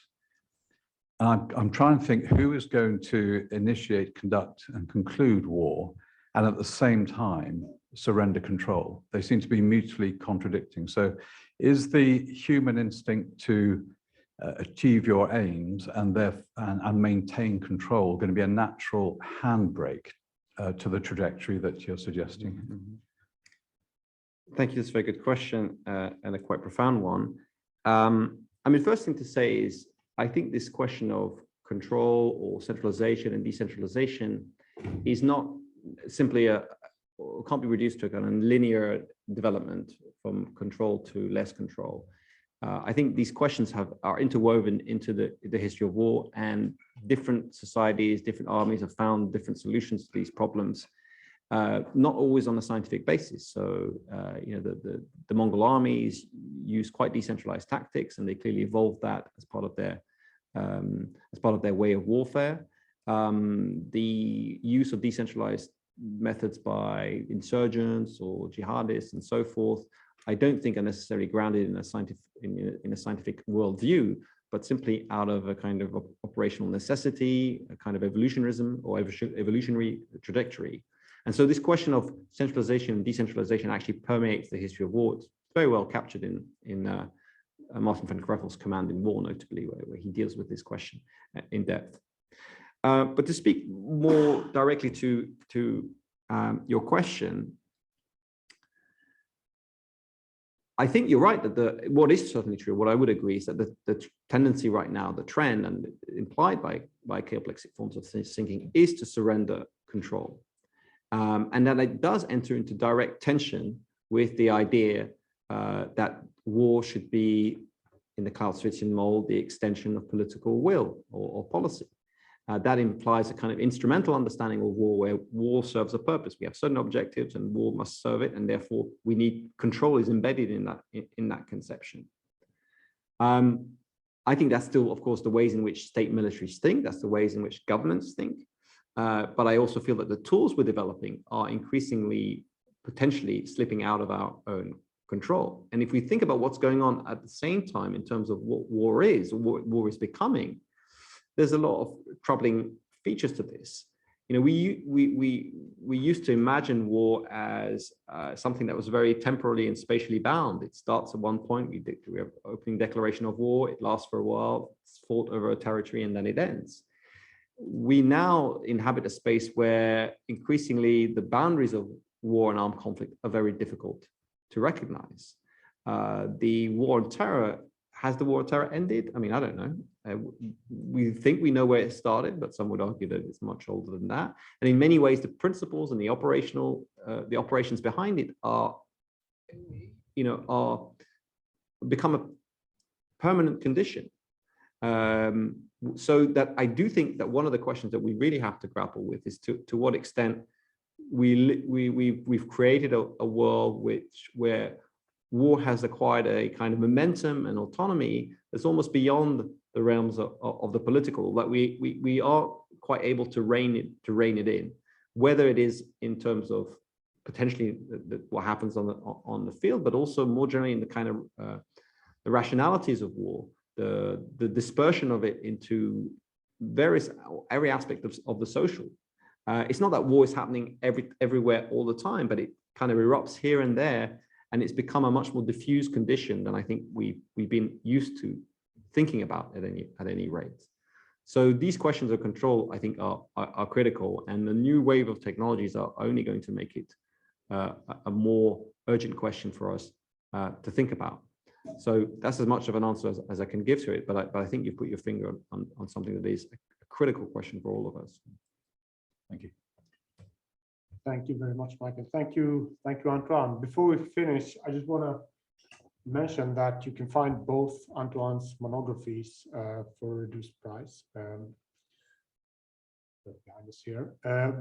S6: And I'm trying to think who is going to initiate, conduct, and conclude war, and at the same time surrender control. They seem to be mutually contradicting. So is the human instinct to achieve your aims and maintain control going to be a natural handbrake to the trajectory that you're suggesting?
S2: Thank you. That's a very good question, and a quite profound one. First thing to say is, I think this question of control or centralization and decentralization is not simply can't be reduced to a kind of linear development from control to less control. I think these questions are interwoven into the history of war, and different societies, different armies have found different solutions to these problems, not always on a scientific basis. So, the Mongol armies use quite decentralized tactics, and they clearly evolved that as part of their way of warfare. The use of decentralized methods by insurgents or jihadists and so forth, I don't think are necessarily grounded in a scientific worldview, but simply out of a kind of operational necessity, a kind of evolutionarism or evolutionary trajectory. And so this question of centralization and decentralization actually permeates the history of war. It's very well captured in Martin van Greffel's Command in War, notably, where he deals with this question in depth. But to speak more directly to your question, I think you're right that what is certainly true, what I would agree is that the tendency right now, the trend and implied by chaotic forms of thinking is to surrender control. And that it does enter into direct tension with the idea that war should be, in the Clausewitzian mold, the extension of political will or policy. That implies a kind of instrumental understanding of war, where war serves a purpose. We have certain objectives and war must serve it, and therefore we need control is embedded in that conception. I think that's still, of course, the ways in which state militaries think, that's the ways in which governments think. But I also feel that the tools we're developing are increasingly potentially slipping out of our own control. And if we think about what's going on at the same time in terms of what war is, or what war is becoming, there's a lot of troubling features to this. You know, we used to imagine war as something that was very temporally and spatially bound. It starts at one point, we have opening declaration of war, it lasts for a while, it's fought over a territory, and then it ends. We now inhabit a space where increasingly the boundaries of war and armed conflict are very difficult to recognize. The war on terror, has the war on terror ended? I mean, I don't know. We think we know where it started, but some would argue that it's much older than that. And in many ways, the principles and the operations behind it are become a permanent condition. So that I do think that one of the questions that we really have to grapple with is to what extent we've created a world where war has acquired a kind of momentum and autonomy that's almost beyond the realms of the political, that we are quite able to rein it in, whether it is in terms of potentially what happens on the field, but also more generally in the kind of the rationalities of war, the dispersion of it into every aspect of the social. It's not that war is happening everywhere all the time, but it kind of erupts here and there, and it's become a much more diffuse condition than I think we've been used to thinking about at any rate. So these questions of control, I think, are critical, and the new wave of technologies are only going to make it a more urgent question for us to think about. So that's as much of an answer as I can give to it, but I think you put your finger on something that is a critical question for all of us.
S6: Thank you.
S1: Thank you very much, Michael. Thank you, Antoine. Before we finish, I just want to mention that you can find both Antoine's monographies for a reduced price behind us here.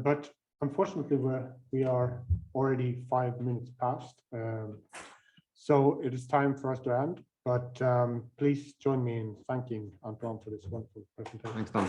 S1: But unfortunately, we are already 5 minutes past. So it is time for us to end. But please join me in thanking Antoine for this wonderful presentation.
S2: Thanks, Tom.